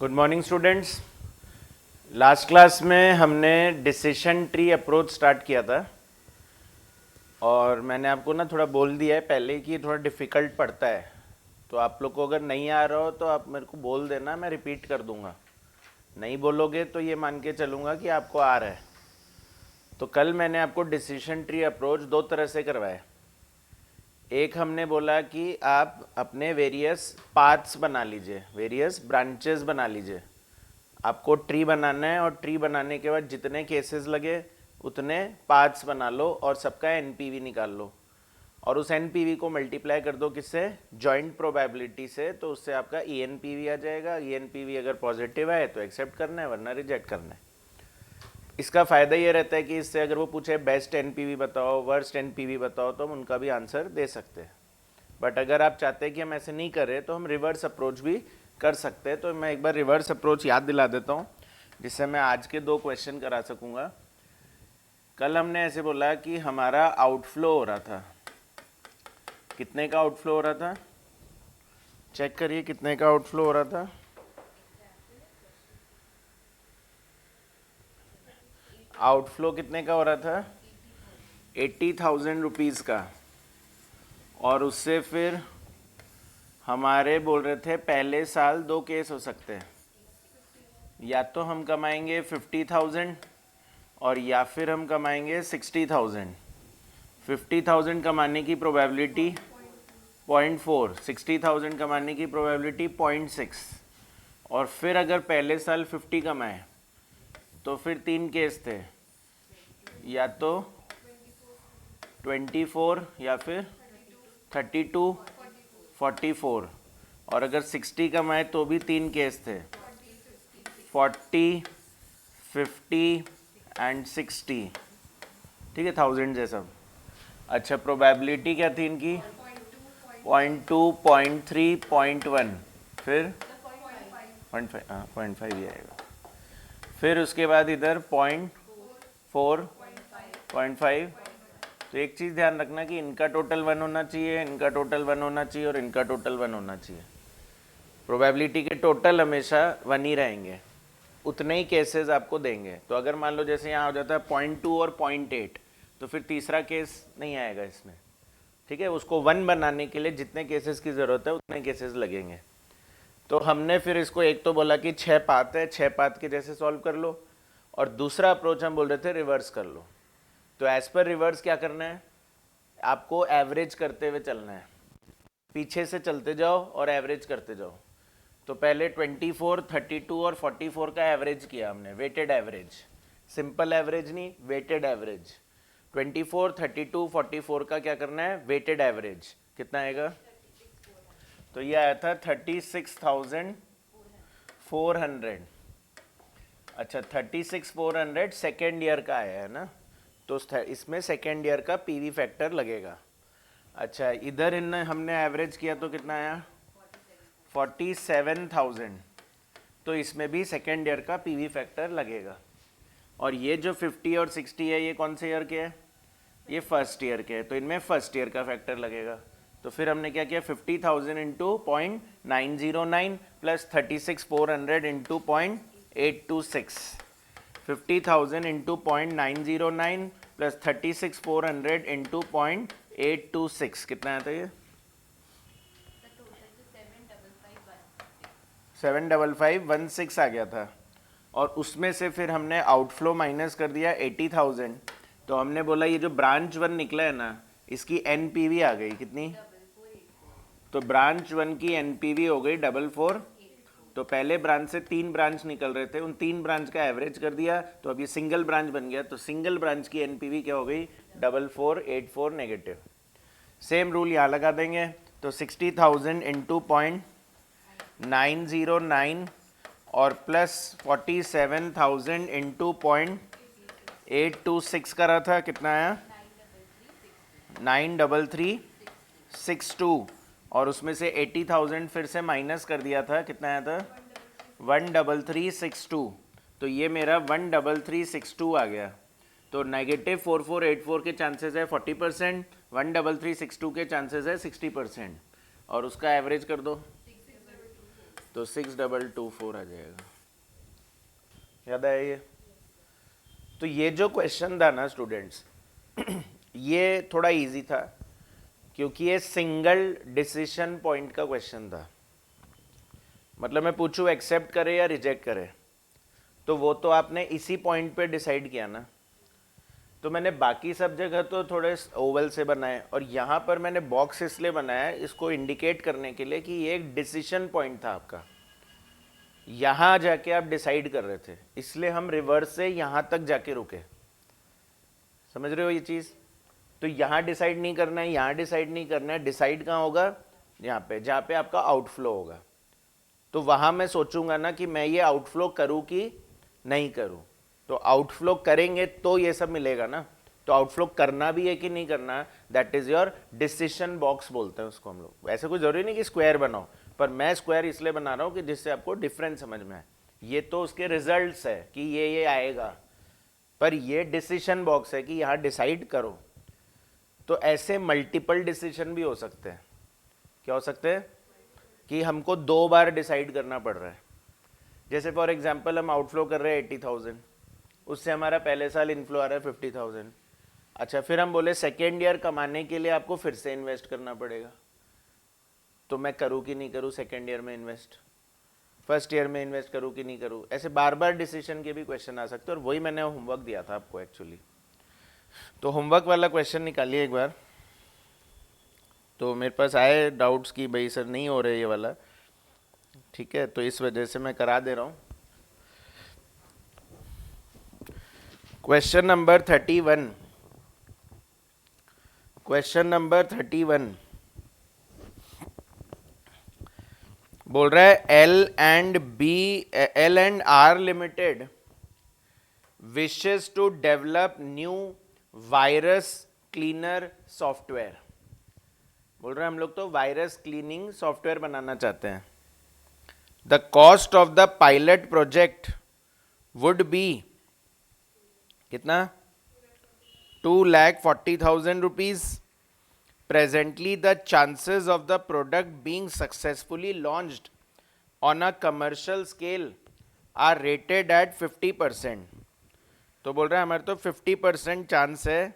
Good morning students. Last class में हमने decision tree approach start किया था और मैंने आपको ना थोड़ा बोल दिया है पहले कि थोड़ा डिफ़िकल्ट पड़ता है, तो आप लोग को अगर नहीं आ रहा हो तो आप मेरे को बोल देना, मैं रिपीट कर दूंगा। नहीं बोलोगे तो ये मान के चलूँगा कि आपको आ रहा है। तो कल मैंने आपको डिसीजन ट्री अप्रोच दो तरह से करवाया। एक हमने बोला कि आप अपने वेरियस पाथ्स बना लीजिए, वेरियस ब्रांचेस बना लीजिए। आपको ट्री बनाना है और ट्री बनाने के बाद जितने केसेस लगे उतने पाथ्स बना लो और सबका एनपीवी निकाल लो और उस एनपीवी को मल्टीप्लाई कर दो किससे, जॉइंट प्रोबेबिलिटी से। तो उससे आपका ईएनपीवी आ जाएगा। ईएनपीवी अगर पॉजिटिव आए तो एक्सेप्ट करना है, वरना रिजेक्ट करना है। इसका फ़ायदा ये रहता है कि इससे अगर वो पूछे बेस्ट एनपीवी बताओ, वर्स्ट एनपीवी बताओ, तो हम उनका भी आंसर दे सकते हैं। बट अगर आप चाहते हैं कि हम ऐसे नहीं करें तो हम रिवर्स अप्रोच भी कर सकते हैं। तो मैं एक बार रिवर्स अप्रोच याद दिला देता हूँ जिससे मैं आज के दो क्वेश्चन करा सकूँगा। कल हमने ऐसे बोला कि हमारा आउटफ्लो हो रहा था, कितने का आउटफ्लो हो रहा था, चेक करिए कितने का आउटफ्लो हो रहा था। आउटफ्लो कितने का हो रहा था, 80,000 रुपीज़ का। और उससे फिर हमारे बोल रहे थे पहले साल दो केस हो सकते हैं, या तो हम कमाएंगे 50,000 और या फिर हम कमाएंगे 60,000। 50,000 कमाने की प्रोबेबिलिटी 0.4, 60,000 कमाने की प्रोबेबिलिटी 0.6। और फिर अगर पहले साल 50 कमाए तो फिर तीन केस थे, या तो 24 या फिर 32, 44। और अगर 60 कमाए तो भी तीन केस थे, 40, 50 एंड 60। ठीक है, 1000 जैसा। अच्छा, प्रोबेबिलिटी क्या थी इनकी, 0.2, 0.3, 0.1, फिर 0.5, हाँ 0.5 ही आएगा। फिर उसके बाद इधर 0.4, 0.5। तो एक चीज़ ध्यान रखना कि इनका टोटल 1 होना चाहिए, इनका टोटल 1 होना चाहिए और इनका टोटल 1 होना चाहिए। प्रोबेबिलिटी के टोटल हमेशा 1 ही रहेंगे, उतने ही केसेस आपको देंगे। तो अगर मान लो जैसे यहाँ हो जाता है 0.2 और 0.8, तो फिर तीसरा केस नहीं आएगा इसमें। ठीक है, उसको 1 बनाने के लिए जितने केसेस की ज़रूरत है उतने केसेस लगेंगे। तो हमने फिर इसको एक तो बोला कि 6 पाथ है, 6 पाथ के जैसे सॉल्व कर लो, और दूसरा अप्रोच हम बोल रहे थे रिवर्स कर लो। तो एज पर रिवर्स क्या करना है, आपको एवरेज करते हुए चलना है, पीछे से चलते जाओ और एवरेज करते जाओ। तो पहले 24, 32 और 44 का एवरेज किया हमने, वेटेड एवरेज, सिंपल एवरेज नहीं, वेटेड एवरेज। 24, 32, 44 का क्या करना है, वेटेड एवरेज। कितना आएगा, तो ये आया था 36,400। अच्छा, 36,400 सेकेंड ईयर का आया है ना, तो इसमें सेकेंड ईयर का पीवी फैक्टर लगेगा। अच्छा, इधर इन हमने एवरेज किया तो कितना आया, 47,000। तो इसमें भी सेकेंड ईयर का पीवी फैक्टर लगेगा। और ये जो 50 और 60 है, ये कौन से ईयर के हैं, ये फर्स्ट ईयर के हैं, तो इनमें फर्स्ट ईयर का फैक्टर लगेगा। तो फिर हमने क्या किया, 50,000 into 0.909 plus 36,400 into 0.826। 50,000 into 0.909 plus 36,400 into 0.826 कितना आता है, ये 75516 आ गया था। और उसमें से फिर हमने आउटफ्लो माइनस कर दिया 80,000। तो हमने बोला ये जो ब्रांच 1 निकला है ना, इसकी एनपीवी आ गई कितनी, तो ब्रांच 1 की एनपीवी हो गई 44। तो पहले ब्रांच से 3 ब्रांच निकल रहे थे, उन 3 ब्रांच का एवरेज कर दिया, तो अब ये सिंगल ब्रांच बन गया। तो सिंगल ब्रांच की एनपीवी क्या हो गई, 4484 नेगेटिव। सेम रूल यहाँ लगा देंगे, तो 60,000 इंटू 0.909 और प्लस 47,000 इंटू 0.826 का रहा था, कितना आया 93362। और उसमें से 80,000 फिर से माइनस कर दिया था, कितना आया था 13362। तो ये मेरा 13362 आ गया। तो नेगेटिव 4484 के चांसेस है 40%, 13362 के चांसेस है 60%। और उसका एवरेज कर दो, तो 6224 आ जाएगा। याद आया ये? तो ये जो क्वेश्चन था ना स्टूडेंट्स, ये थोड़ा इजी था क्योंकि ये सिंगल डिसीजन पॉइंट का क्वेश्चन था। मतलब मैं पूछूं एक्सेप्ट करे या रिजेक्ट करे, तो वो तो आपने इसी पॉइंट पे डिसाइड किया ना। तो मैंने बाकी सब जगह तो थोड़े ओवल से बनाए, और यहाँ पर मैंने बॉक्स इसलिए बनाया इसको इंडिकेट करने के लिए कि ये एक डिसीजन पॉइंट था आपका, यहाँ जाके आप डिसाइड कर रहे थे, इसलिए हम रिवर्स से यहाँ तक जाके रुके। समझ रहे हो ये चीज़? तो यहाँ डिसाइड नहीं करना है, यहाँ डिसाइड नहीं करना है, डिसाइड कहाँ होगा? यहाँ पे, जहाँ पे आपका आउटफ्लो होगा। तो वहाँ मैं सोचूंगा ना कि मैं ये आउटफ्लो करूँ कि नहीं करूँ। तो आउटफ्लो करेंगे तो ये सब मिलेगा ना। तो आउटफ्लो करना भी है कि नहीं करना, that is your decision box बोलते हैं उसको हम लोग। वैसे कोई जरूरी नहीं कि स्क्वायर बनाओ, पर मैं स्क्वायर इसलिए बना रहा हूँ कि जिससे आपको डिफरेंस समझ में आए। ये तो उसके रिजल्ट्स है कि ये आएगा, पर ये डिसीजन बॉक्स है कि यहाँ डिसाइड करो। तो ऐसे मल्टीपल डिसीजन भी हो सकते हैं। क्या हो सकते हैं? कि हमको 2 बार डिसाइड करना पड़ रहा है। जैसे फॉर एग्जांपल हम आउटफ्लो कर रहे हैं 80,000, उससे हमारा पहले साल इनफ्लो आ रहा है 50,000। अच्छा, फिर हम बोले सेकेंड ईयर कमाने के लिए आपको फिर से इन्वेस्ट करना पड़ेगा, तो मैं करूँ कि नहीं करूँ सेकेंड ईयर में इन्वेस्ट, फर्स्ट ईयर में इन्वेस्ट करूँ कि नहीं करूँ। ऐसे बार बार डिसीजन के भी क्वेश्चन आ सकते हैं, और वही मैंने होमवर्क दिया था आपको एक्चुअली। तो होमवर्क वाला क्वेश्चन निकालिए एक बार। तो मेरे पास आए डाउट्स कि भाई सर नहीं हो रहे ये वाला, ठीक है, तो इस वजह से मैं करा दे रहा हूँ। क्वेश्चन नंबर 31, क्वेश्चन नंबर 31 बोल रहा है L and R limited wishes to develop new virus cleaner software. बोल रहे हैं हम लोग तो वायरस क्लीनिंग सॉफ्टवेयर बनाना चाहते हैं। The cost of the pilot project would be कितना? 2,40,000 rupees. Presently the chances of the product being successfully launched on a commercial scale are rated at 50%। तो बोल रहे हैं हमारे तो 50% चांस है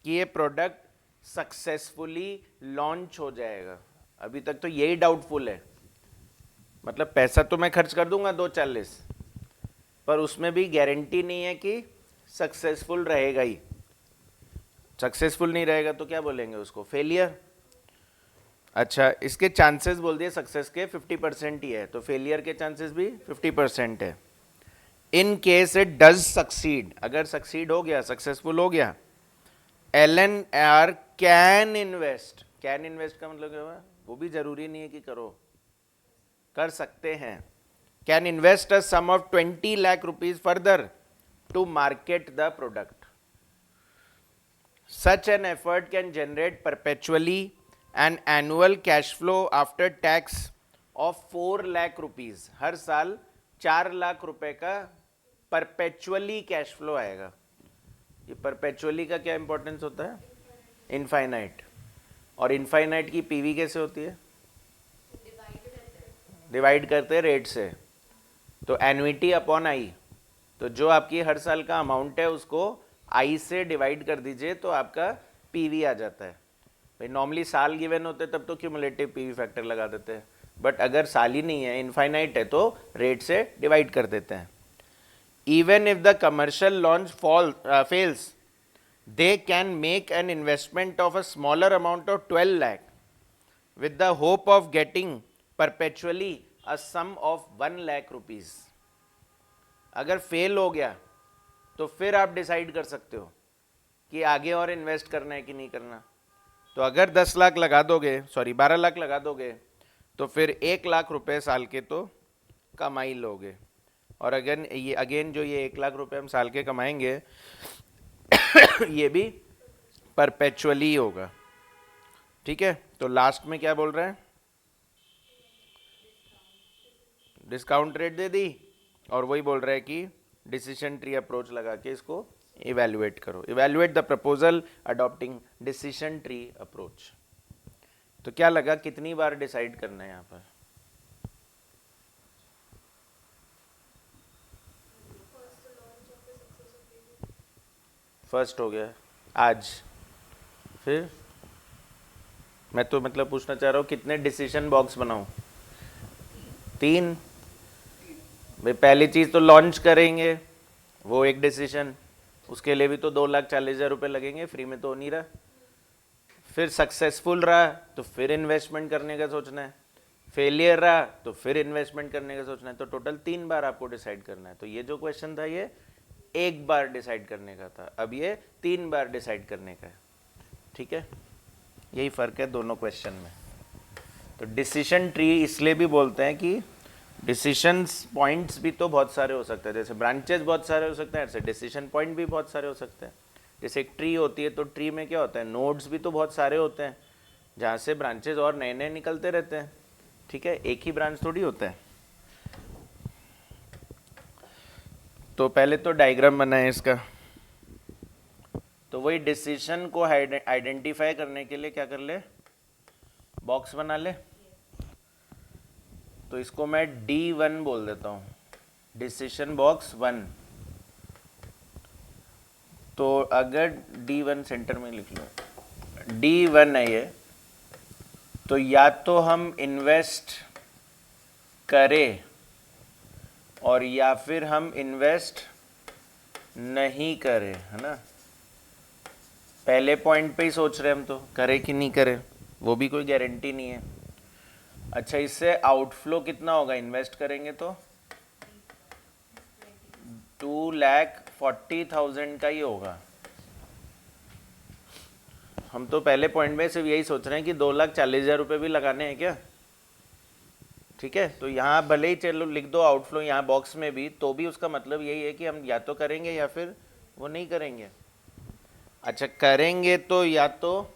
कि ये प्रोडक्ट सक्सेसफुली लॉन्च हो जाएगा। अभी तक तो यही डाउटफुल है। मतलब पैसा तो मैं खर्च कर दूंगा 240, पर उसमें भी गारंटी नहीं है कि सक्सेसफुल रहेगा ही। सक्सेसफुल नहीं रहेगा तो क्या बोलेंगे उसको? फेलियर। अच्छा, इसके चांसेस बोल दिए सक्सेस के 50% ही है, तो फेलियर के चांसेस भी 50% है। In case it does succeed, अगर सक्सीड हो गया, सक्सेसफुल हो गया, LNR can invest. Can invest का मतलब क्या हुआ? वो भी जरूरी नहीं है कि करो, कर सकते हैं। Can invest a sum of 20 lakh rupees further to market the product. Such an effort can generate perpetually an annual cash flow after tax of 4 lakh rupees. हर साल 4 लाख रुपए का परपेचुअली कैश फ्लो आएगा। ये परपेचुअली का क्या इंपॉर्टेंस होता है? इनफाइनाइट। और इनफाइनाइट की पीवी कैसे होती है? डिवाइड करते हैं रेट से। तो एन्युइटी अपॉन आई, तो जो आपकी हर साल का अमाउंट है उसको आई से डिवाइड कर दीजिए, तो आपका पीवी आ जाता है। भाई नॉर्मली साल गिवन होते तब तो क्यूमुलेटिव पीवी फैक्टर लगा देते हैं, बट अगर साल ही नहीं है, इनफाइनाइट है, तो रेट से डिवाइड कर देते हैं। Even if the commercial launch fails, they can make an investment of a smaller amount of 12 lakh with the hope of getting perpetually a sum of 1 lakh rupees. अगर fail हो गया तो फिर आप डिसाइड कर सकते हो कि आगे और इन्वेस्ट करना है कि नहीं करना। तो अगर 10 लाख लगा दोगे, सॉरी 12 लाख लगा दोगे, तो फिर 1 लाख रुपए साल के तो कमाई लोगे। और अगेन जो ये 1 लाख रुपए हम साल के कमाएंगे ये भी परपेचुअली होगा। ठीक है, तो लास्ट में क्या बोल रहे हैं? डिस्काउंट रेट दे दी, और वही बोल रहा है कि डिसीजन ट्री अप्रोच लगा के इसको इवैल्यूएट करो। Evaluate the proposal adopting decision tree approach. तो क्या लगा, कितनी बार डिसाइड करना है यहाँ पर? फर्स्ट हो गया आज। फिर मैं तो मतलब पूछना चाह रहा हूँ कितने डिसीजन बॉक्स बनाऊं? 3। भाई पहली चीज़ तो लॉन्च करेंगे, वो एक डिसीजन, उसके लिए भी तो 2,40,000 रुपये लगेंगे, फ्री में तो हो नहीं रहा। फिर सक्सेसफुल रहा तो फिर इन्वेस्टमेंट करने का सोचना है, फेलियर रहा तो फिर इन्वेस्टमेंट करने का सोचना है। तो टोटल 3 बार आपको डिसाइड करना है। तो ये जो क्वेश्चन था ये 1 बार डिसाइड करने का था, अब ये 3 बार डिसाइड करने का है। ठीक है, यही फ़र्क है दोनों क्वेश्चन में। तो डिसीजन ट्री इसलिए भी बोलते हैं कि डिसीशंस पॉइंट्स भी तो बहुत सारे हो सकते हैं, जैसे ब्रांचेस बहुत सारे हो सकते हैं, ऐसे डिसीजन पॉइंट भी बहुत सारे हो सकते हैं। जैसे एक ट्री होती है तो ट्री में क्या होता है, नोड्स भी तो बहुत सारे होते हैं, जहाँ से ब्रांचेस और नए नए निकलते रहते हैं। ठीक है, एक ही ब्रांच थोड़ी होता है। तो पहले तो डायग्राम बनाए इसका। तो वही डिसीजन को आइडेंटिफाई करने के लिए क्या कर ले, बॉक्स बना ले। तो इसको मैं D1 बोल देता हूँ, डिसीजन बॉक्स 1। तो अगर D1 सेंटर में लिख लो, D1 है ये, तो या तो हम इन्वेस्ट करें और या फिर हम इन्वेस्ट नहीं करें, है ना। पहले पॉइंट पे ही सोच रहे हम, तो करें कि नहीं करें वो भी कोई गारंटी नहीं है। अच्छा, इससे आउटफ्लो कितना होगा, इन्वेस्ट करेंगे तो 2,40,000 का ही होगा। हम तो पहले पॉइंट में सिर्फ यही सोच रहे हैं कि 2,40,000 रुपये भी लगाने हैं क्या। ठीक है, तो यहाँ भले ही चलो लिख दो आउटफ्लो यहाँ बॉक्स में भी, तो भी उसका मतलब यही है कि हम या तो करेंगे या फिर वो नहीं करेंगे। अच्छा, करेंगे तो या तो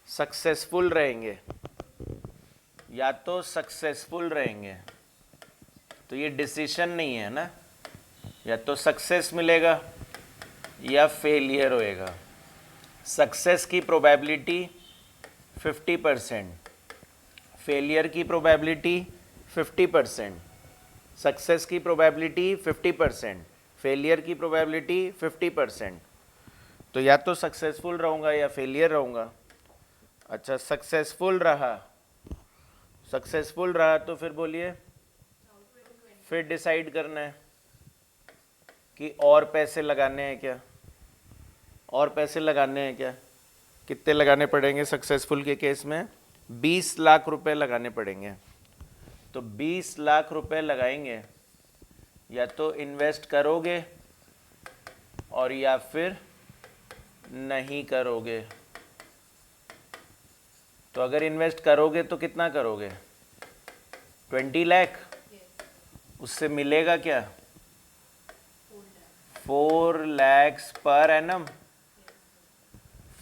सक्सेसफुल रहेंगे, या तो सक्सेसफुल रहेंगे, तो ये डिसीजन नहीं है ना, या तो सक्सेस मिलेगा या फेलियर होएगा। सक्सेस की प्रोबेबिलिटी 50%, फेलियर की प्रोबेबिलिटी 50%, सक्सेस की प्रोबेबिलिटी 50%, फेलियर की प्रोबेबिलिटी 50%। तो या तो सक्सेसफुल रहूँगा या फेलियर रहूँगा। अच्छा, सक्सेसफुल रहा तो फिर बोलिए, फिर डिसाइड करना है कि और पैसे लगाने हैं क्या, और पैसे लगाने हैं क्या। कितने लगाने पड़ेंगे सक्सेसफुल के केस में, 20 लाख रुपए लगाने पड़ेंगे। तो 20 लाख रुपए लगाएंगे, या तो इन्वेस्ट करोगे और या फिर नहीं करोगे। तो अगर इन्वेस्ट करोगे तो कितना करोगे, 20 लाख। उससे मिलेगा क्या, 4 lakh per annum,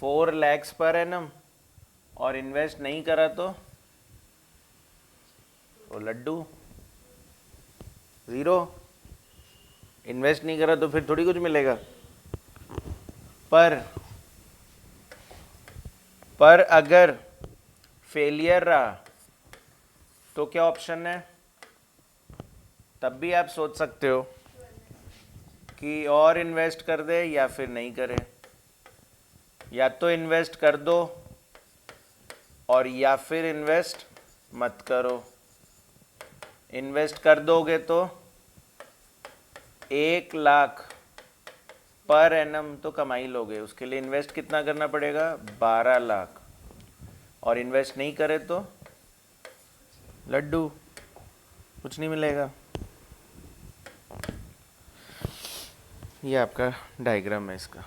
4 lakh per annum. और इन्वेस्ट नहीं करा तो लड्डू, 0। इन्वेस्ट नहीं करा तो फिर थोड़ी कुछ मिलेगा। पर अगर फेलियर रहा तो क्या ऑप्शन है, तब भी आप सोच सकते हो कि और इन्वेस्ट कर दे या फिर नहीं करे। या तो इन्वेस्ट कर दो और या फिर इन्वेस्ट मत करो। इन्वेस्ट कर दोगे तो 1 लाख पर एनम तो कमाई लोगे, उसके लिए इन्वेस्ट कितना करना पड़ेगा, 12 लाख। और इन्वेस्ट नहीं करे तो लड्डू, कुछ नहीं मिलेगा। ये आपका डायग्राम है इसका।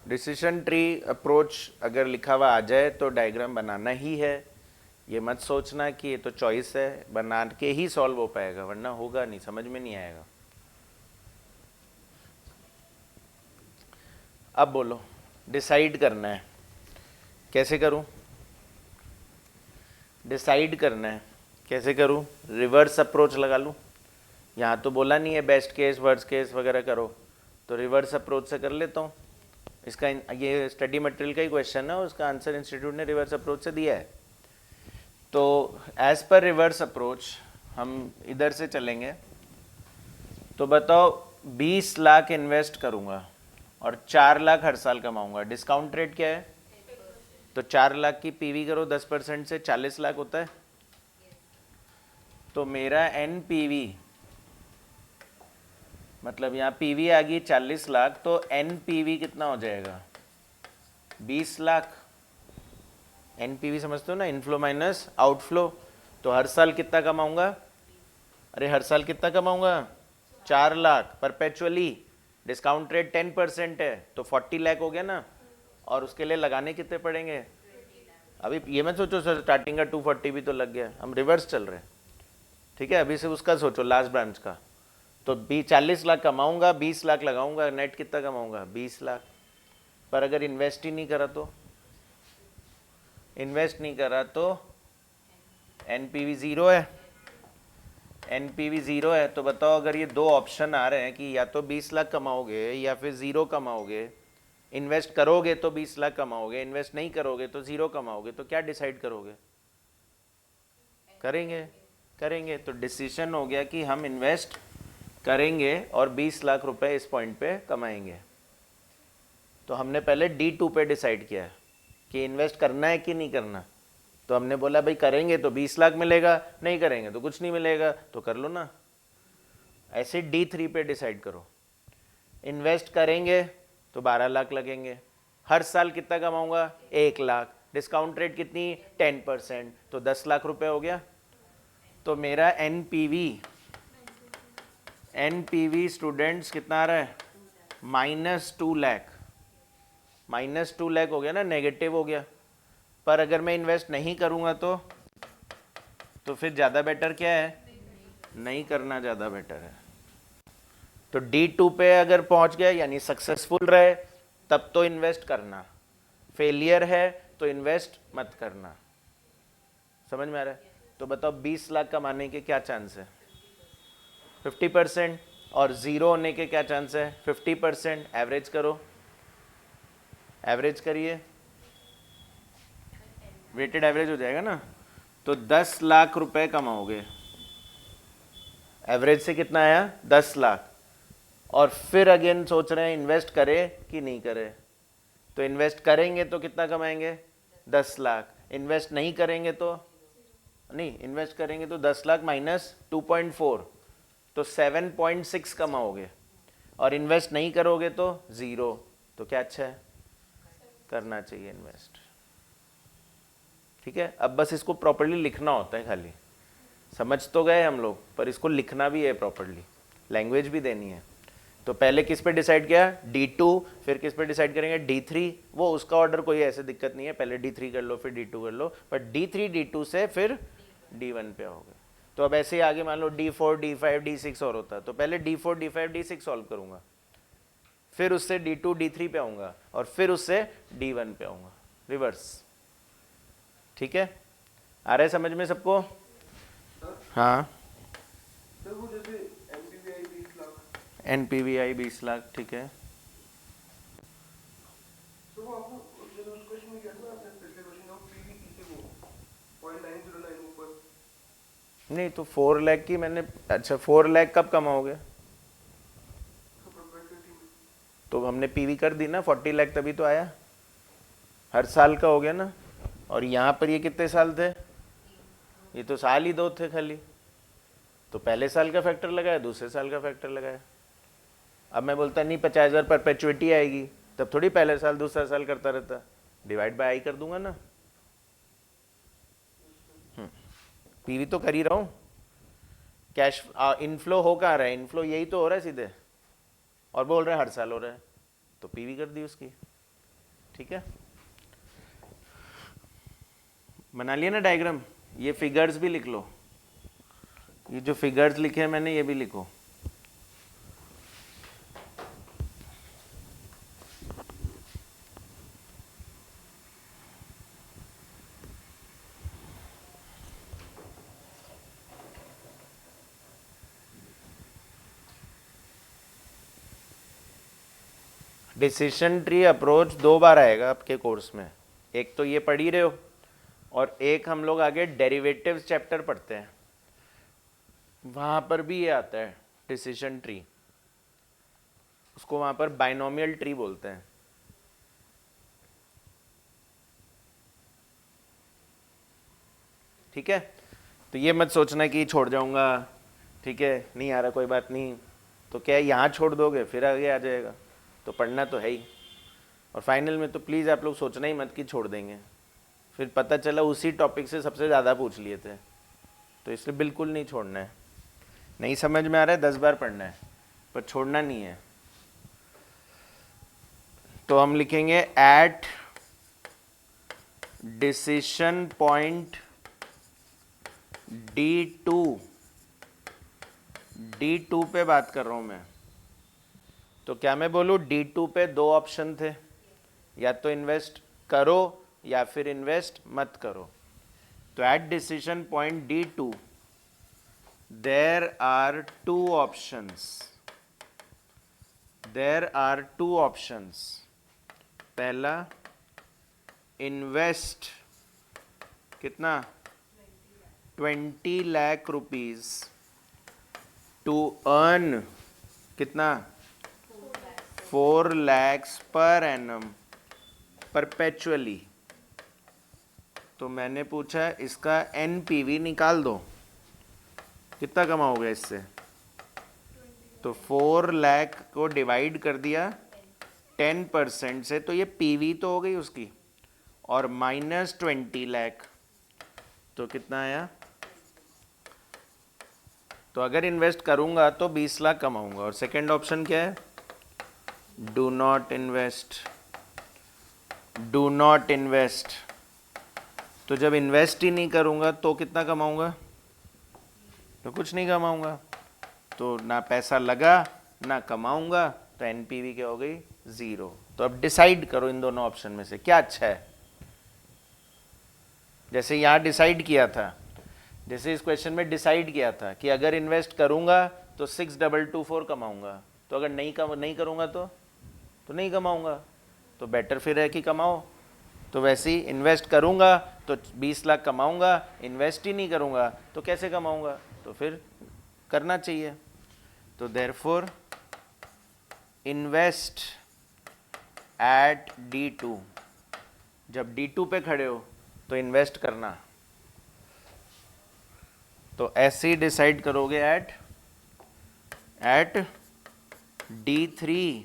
डिसीजन ट्री अप्रोच अगर लिखा हुआ आ जाए तो डायग्राम बनाना ही है। ये मत सोचना कि ये तो चॉइस है, बना के ही सॉल्व हो पाएगा, वरना होगा नहीं, समझ में नहीं आएगा। अब बोलो, डिसाइड करना है, कैसे करूं? डिसाइड करना है कैसे करूं? रिवर्स अप्रोच लगा लूं। यहाँ तो बोला नहीं है बेस्ट केस वर्स्ट केस वगैरह करो, तो रिवर्स अप्रोच से कर लेता हूँ। इसका ये स्टडी मटेरियल का ही क्वेश्चन है और उसका आंसर इंस्टीट्यूट ने रिवर्स अप्रोच से दिया है। तो एज पर रिवर्स अप्रोच हम इधर से चलेंगे। तो बताओ 20 लाख इन्वेस्ट करूंगा और 4 लाख हर साल कमाऊंगा, डिस्काउंट रेट क्या है? तो 4 लाख की पीवी करो 10% से 40 लाख होता है। तो मेरा एनपीवी मतलब यहाँ पीवी आ गई 40 लाख, तो एनपीवी कितना हो जाएगा? 20 लाख। एनपीवी समझते हो ना, इनफ्लो माइनस आउटफ्लो। तो हर साल कितना कमाऊंगा? अरे हर साल कितना कमाऊंगा? 4 लाख परपेचुअली। डिस्काउंट रेट 10% है तो 40 लाख हो गया ना। और उसके लिए लगाने कितने पड़ेंगे? अभी ये मत सोचो सर स्टार्टिंग का 240 भी तो लग गया, हम रिवर्स चल रहे हैं। ठीक है, अभी से उसका सोचो लास्ट ब्रांच का। तो 40 लाख कमाऊंगा, 20 लाख लगाऊंगा, नेट कितना कमाऊंगा? 20 लाख। पर अगर इन्वेस्ट ही नहीं करा तो एनपीवी जीरो है। एनपीवी जीरो है तो बताओ, अगर ये दो ऑप्शन आ रहे हैं कि या तो 20 लाख कमाओगे या फिर जीरो कमाओगे, इन्वेस्ट करोगे तो 20 लाख कमाओगे, इन्वेस्ट नहीं करोगे तो जीरो कमाओगे, तो क्या डिसाइड करोगे? करेंगे। तो डिसीजन हो गया कि हम इन्वेस्ट करेंगे और 20 लाख रुपए इस पॉइंट पे कमाएंगे। तो हमने पहले D2 पे डिसाइड किया है कि इन्वेस्ट करना है कि नहीं करना। तो हमने बोला भाई करेंगे तो 20 लाख मिलेगा, नहीं करेंगे तो कुछ नहीं मिलेगा, तो कर लो ना। ऐसे D3 पे डिसाइड करो। इन्वेस्ट करेंगे तो 12 लाख लगेंगे, हर साल कितना कमाऊंगा? 1 लाख, डिस्काउंट रेट कितनी? 10%, तो 10 लाख रुपए हो गया। तो मेरा एनपीवी स्टूडेंट्स कितना आ रहा है? -2 लाख। -2 लाख हो गया ना, नेगेटिव हो गया। पर अगर मैं इन्वेस्ट नहीं करूंगा तो फिर ज़्यादा बेटर क्या है? नहीं करना ज़्यादा बेटर है। तो D2 पे अगर पहुंच गया यानी सक्सेसफुल रहे तब तो इन्वेस्ट करना, फेलियर है तो इन्वेस्ट मत करना। समझ में आ रहा है? तो बताओ 20 लाख कमाने के क्या चांस है? 50%। और जीरो होने के क्या चांस है? 50%। एवरेज करो, एवरेज करिए, वेटेड एवरेज हो जाएगा ना। तो 10 लाख रुपए कमाओगे, एवरेज से कितना आया? 10 लाख। और फिर अगेन सोच रहे हैं इन्वेस्ट करें कि नहीं करें। तो इन्वेस्ट करेंगे तो कितना कमाएंगे? 10 लाख। इन्वेस्ट नहीं करेंगे तो इन्वेस्ट करेंगे तो 10 लाख माइनस 2.4 तो 7.6 कमाओगे। और इन्वेस्ट नहीं करोगे तो जीरो। तो क्या अच्छा है? करना चाहिए इन्वेस्ट। ठीक है, अब बस इसको प्रॉपर्ली लिखना होता है, खाली समझ तो गए हम लोग, पर इसको लिखना भी है प्रॉपर्ली, लैंग्वेज भी देनी है। तो पहले किस पे डिसाइड किया? D2। फिर किस पे डिसाइड करेंगे? D3। वो उसका ऑर्डर कोई ऐसे दिक्कत नहीं है, पहले D3 कर लो फिर D2 कर लो, पर D3 D2 से फिर D1 पे आओगे। तो अब ऐसे ही आगे मान लो D4 D5 D6 और होता है, तो पहले D4 D5 D6 सॉल्व करूंगा, फिर उससे D2 D3 पे आऊंगा और फिर उससे D1 पे आऊंगा, रिवर्स। ठीक है, आ रहा है समझ में सबको? हाँ, एनपीवीआई 20 लाख। ठीक है, नहीं तो 4 लाख की मैंने, अच्छा 4 लाख कब कमाओगे? तो हमने पीवी कर दी ना, 40 लाख तभी तो आया, हर साल का हो गया ना। और यहाँ पर ये कितने साल थे? ये तो साल ही 2 थे खाली। तो पहले साल का फैक्टर लगाया, दूसरे साल का फैक्टर लगाया। अब मैं बोलता नहीं 50,000 परपेचुइटी आएगी, तब थोड़ी पहले साल दूसरा साल करता रहता, डिवाइड बाय आई कर दूंगा ना। पीवी तो कर ही रहा हूँ। कैश इनफ्लो हो कहाँ रहा है? इनफ्लो यही तो हो रहा है सीधे, और बोल रहे हैं हर साल हो रहा है, तो पीवी कर दी उसकी। ठीक है, बना लिया ना डायग्राम। ये फिगर्स भी लिख लो, ये जो फिगर्स लिखे हैं मैंने ये भी लिखो। डिसीजन ट्री अप्रोच 2 बार आएगा आपके कोर्स में, एक तो ये पढ़ ही रहे हो और एक हम लोग आगे डेरिवेटिव्स चैप्टर पढ़ते हैं, वहाँ पर भी ये आता है डिसीजन ट्री। उसको वहां पर बाइनोमियल ट्री बोलते हैं। ठीक है, तो ये मत सोचना कि छोड़ जाऊंगा, ठीक है नहीं आ रहा कोई बात नहीं, तो क्या है यहाँ छोड़ दोगे फिर आगे आ जाएगा, तो पढ़ना तो है ही। और फाइनल में तो प्लीज़ आप लोग सोचना ही मत कि छोड़ देंगे, फिर पता चला उसी टॉपिक से सबसे ज़्यादा पूछ लिए थे, तो इसलिए बिल्कुल नहीं छोड़ना है। नहीं समझ में आ रहा है 10 बार पढ़ना है, पर छोड़ना नहीं है। तो हम लिखेंगे eight decision point D2, D2 पे बात कर रहा हूं मैं, तो क्या मैं बोलूं D2 पे दो ऑप्शन थे, या तो इन्वेस्ट करो या फिर इन्वेस्ट मत करो। तो at decision point D2 there are two options, पहला इन्वेस्ट कितना 20 लाख रुपीज टू अर्न कितना 4 lakhs पर एनम परपेचुअली। तो मैंने पूछा इसका एनपीवी निकाल दो, कितना कमाओगे इससे, तो 4 लाख को डिवाइड कर दिया 10% से, तो ये पीवी तो हो गई उसकी, और माइनस 20 लाख, तो कितना आया। तो अगर इन्वेस्ट करूंगा तो 20 लाख कमाऊंगा। और सेकंड ऑप्शन क्या है, डू नॉट इन्वेस्ट। तो जब इन्वेस्ट ही नहीं करूंगा तो कितना कमाऊंगा, तो कुछ नहीं कमाऊंगा, तो ना पैसा लगा ना कमाऊंगा, तो एनपीवी क्या हो गई 0। तो अब डिसाइड करो इन दोनों ऑप्शन में से क्या अच्छा है। जैसे यहाँ डिसाइड किया था, जैसे इस क्वेश्चन में डिसाइड किया था कि अगर इन्वेस्ट करूंगा तो 6224 कमाऊंगा, तो अगर नहीं करूंगा तो नहीं कमाऊंगा, तो बेटर फिर है कि कमाओ। तो वैसे ही इन्वेस्ट करूंगा तो 20 लाख कमाऊंगा, इन्वेस्ट ही नहीं करूंगा तो कैसे कमाऊंगा, तो फिर करना चाहिए। तो देयरफॉर इन्वेस्ट एट D2, जब D2 पे खड़े हो तो इन्वेस्ट करना। तो ऐसे ही डिसाइड करोगे एट D3,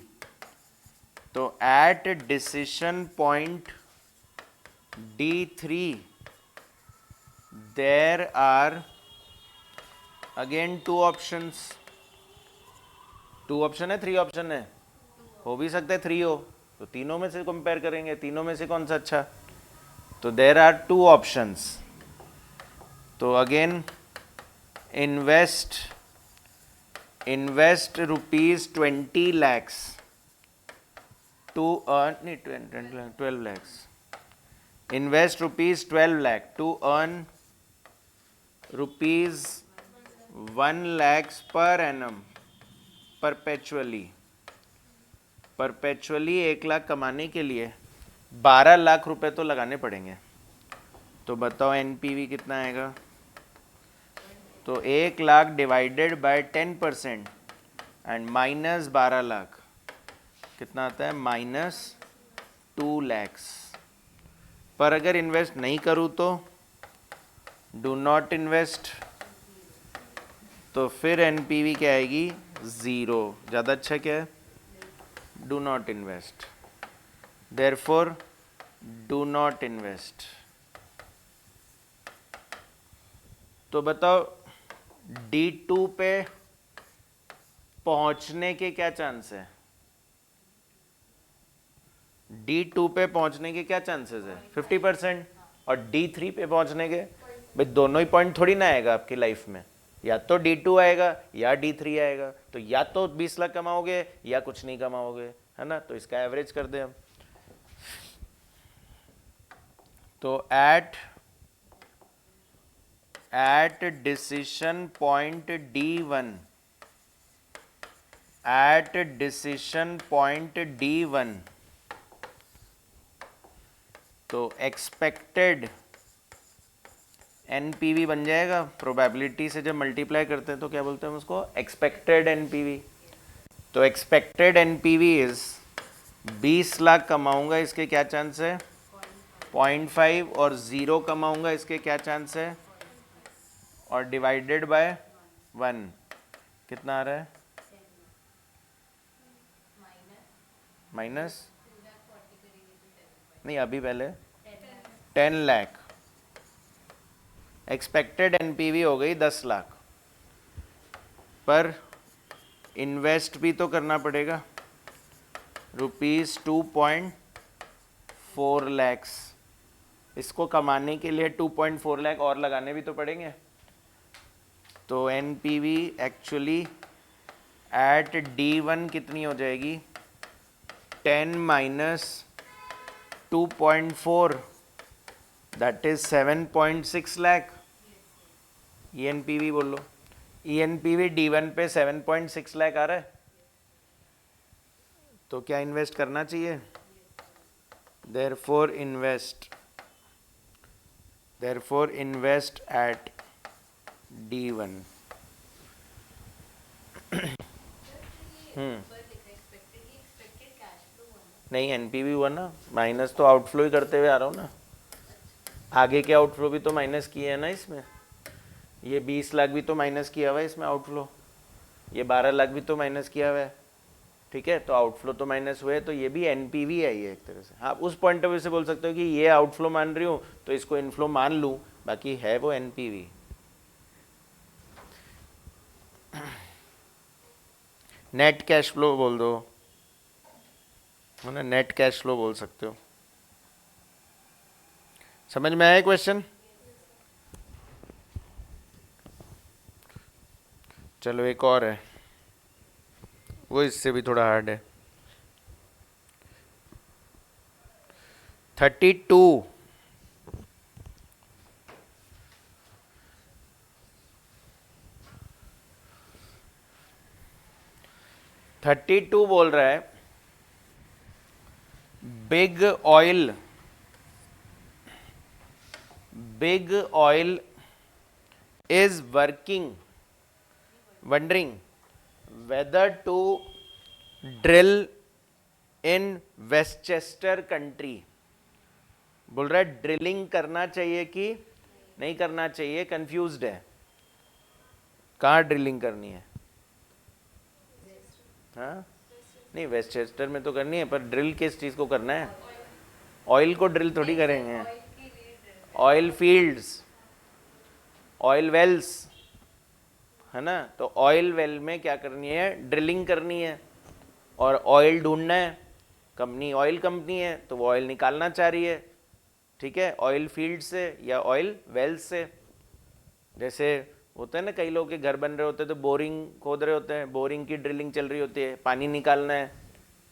तो at decision point D3 there are again two options. 2 option है 3 ऑप्शन है, हो भी सकता है 3 हो, तो तीनों में से कंपेयर करेंगे, तीनों में से कौन सा अच्छा। तो देयर आर 2 ऑप्शंस। तो again invest rupees 20 lakhs to earn, नहीं 12 lakhs, invest rupees 12 lakh to earn rupees 1 lakhs per annum perpetually. 1 lakh कमाने के लिए 12 लाख रुपए तो लगाने पड़ेंगे। तो बताओ एनपीवी कितना आएगा, तो 1 lakh divided by 10% and minus 12 lakh कितना आता है, -2 lakhs। पर अगर इन्वेस्ट नहीं करूँ तो डू नॉट इन्वेस्ट, तो फिर एनपीवी क्या आएगी 0। ज़्यादा अच्छा क्या है, do not invest. Therefore do not invest. तो बताओ D2 पे पहुंचने के क्या चांस है, D2 पे पहुंचने के क्या चांसेस है 50%, और D3 पे पहुंचने के, भाई दोनों ही पॉइंट थोड़ी ना आएगा आपकी लाइफ में, या तो D2 आएगा या D3 आएगा, तो या तो 20 लाख कमाओगे या कुछ नहीं कमाओगे, है ना। तो इसका एवरेज कर दे हम। तो एट डिसीशन पॉइंट D1, तो एक्सपेक्टेड एनपीवी बन जाएगा। प्रोबेबिलिटी से जब मल्टीप्लाई करते हैं तो क्या बोलते हैं उसको, एक्सपेक्टेड एनपीवी। तो एक्सपेक्टेड एनपीवी इज 20 लाख कमाऊंगा, इसके क्या चांस है 0.5, और 0 कमाऊंगा, इसके क्या चांस है, और डिवाइडेड बाय 1 कितना आ रहा है, माइनस नहीं, अभी पहले 10 लाख। एक्सपेक्टेड एनपीवी हो गई 10 लाख, पर इन्वेस्ट भी तो करना पड़ेगा ₹2.4 लैक्स। इसको कमाने के लिए 2.4 लाख और लगाने भी तो पड़ेंगे। तो एनपीवी एक्चुअली एट D1 कितनी हो जाएगी, 10 minus 2.4, that is 7.6 lakh. ENPV बोलो, ENPV D1 पे 7.6 लाख आ रहा है, तो क्या इन्वेस्ट करना चाहिए, therefore invest at D1। नहीं, एनपीवी हुआ ना, माइनस तो आउटफ्लो ही करते हुए आ रहा हूँ ना, आगे के आउटफ्लो भी तो माइनस किए हैं ना इसमें, ये 20 लाख भी तो माइनस किया हुआ है इसमें आउटफ्लो, ये 12 लाख भी तो माइनस किया हुआ है, ठीक है, तो आउटफ्लो तो माइनस हुए, तो ये भी एनपीवी है ये एक तरह से। हाँ, उस पॉइंट ऑफ व्यू से बोल सकते हो कि ये आउटफ्लो मान रही हूँ तो इसको इनफ्लो मान लूँ, बाकी है वो एनपीवी। नेट कैश फ्लो बोल दो, है ना, नेट कैश फ्लो बोल सकते हो। समझ में आया क्वेश्चन? चलो एक और है, वो इससे भी थोड़ा हार्ड है। 32 बोल रहा है, big oil is wondering whether to drill in Westchester country। बोल रहा है ड्रिलिंग करना चाहिए कि नहीं करना चाहिए, कंफ्यूज्ड है, कहाँ ड्रिलिंग करनी है। हाँ नहीं, वेस्टचेस्टर में तो करनी है, पर ड्रिल किस चीज़ को करना है, ऑयल को ड्रिल थोड़ी करेंगे, ऑयल फील्ड्स, ऑयल वेल्स, है ना, तो ऑयल वेल में क्या करनी है, ड्रिलिंग करनी है, और ऑयल ढूंढना है, कंपनी ऑयल कंपनी है तो वो ऑयल निकालना चाह रही है, ठीक है, ऑयल फील्ड से या ऑयल वेल्स से। जैसे होता है ना, कई लोग के घर बन रहे होते हैं तो बोरिंग खोद रहे होते हैं, बोरिंग की ड्रिलिंग चल रही होती है, पानी निकालना है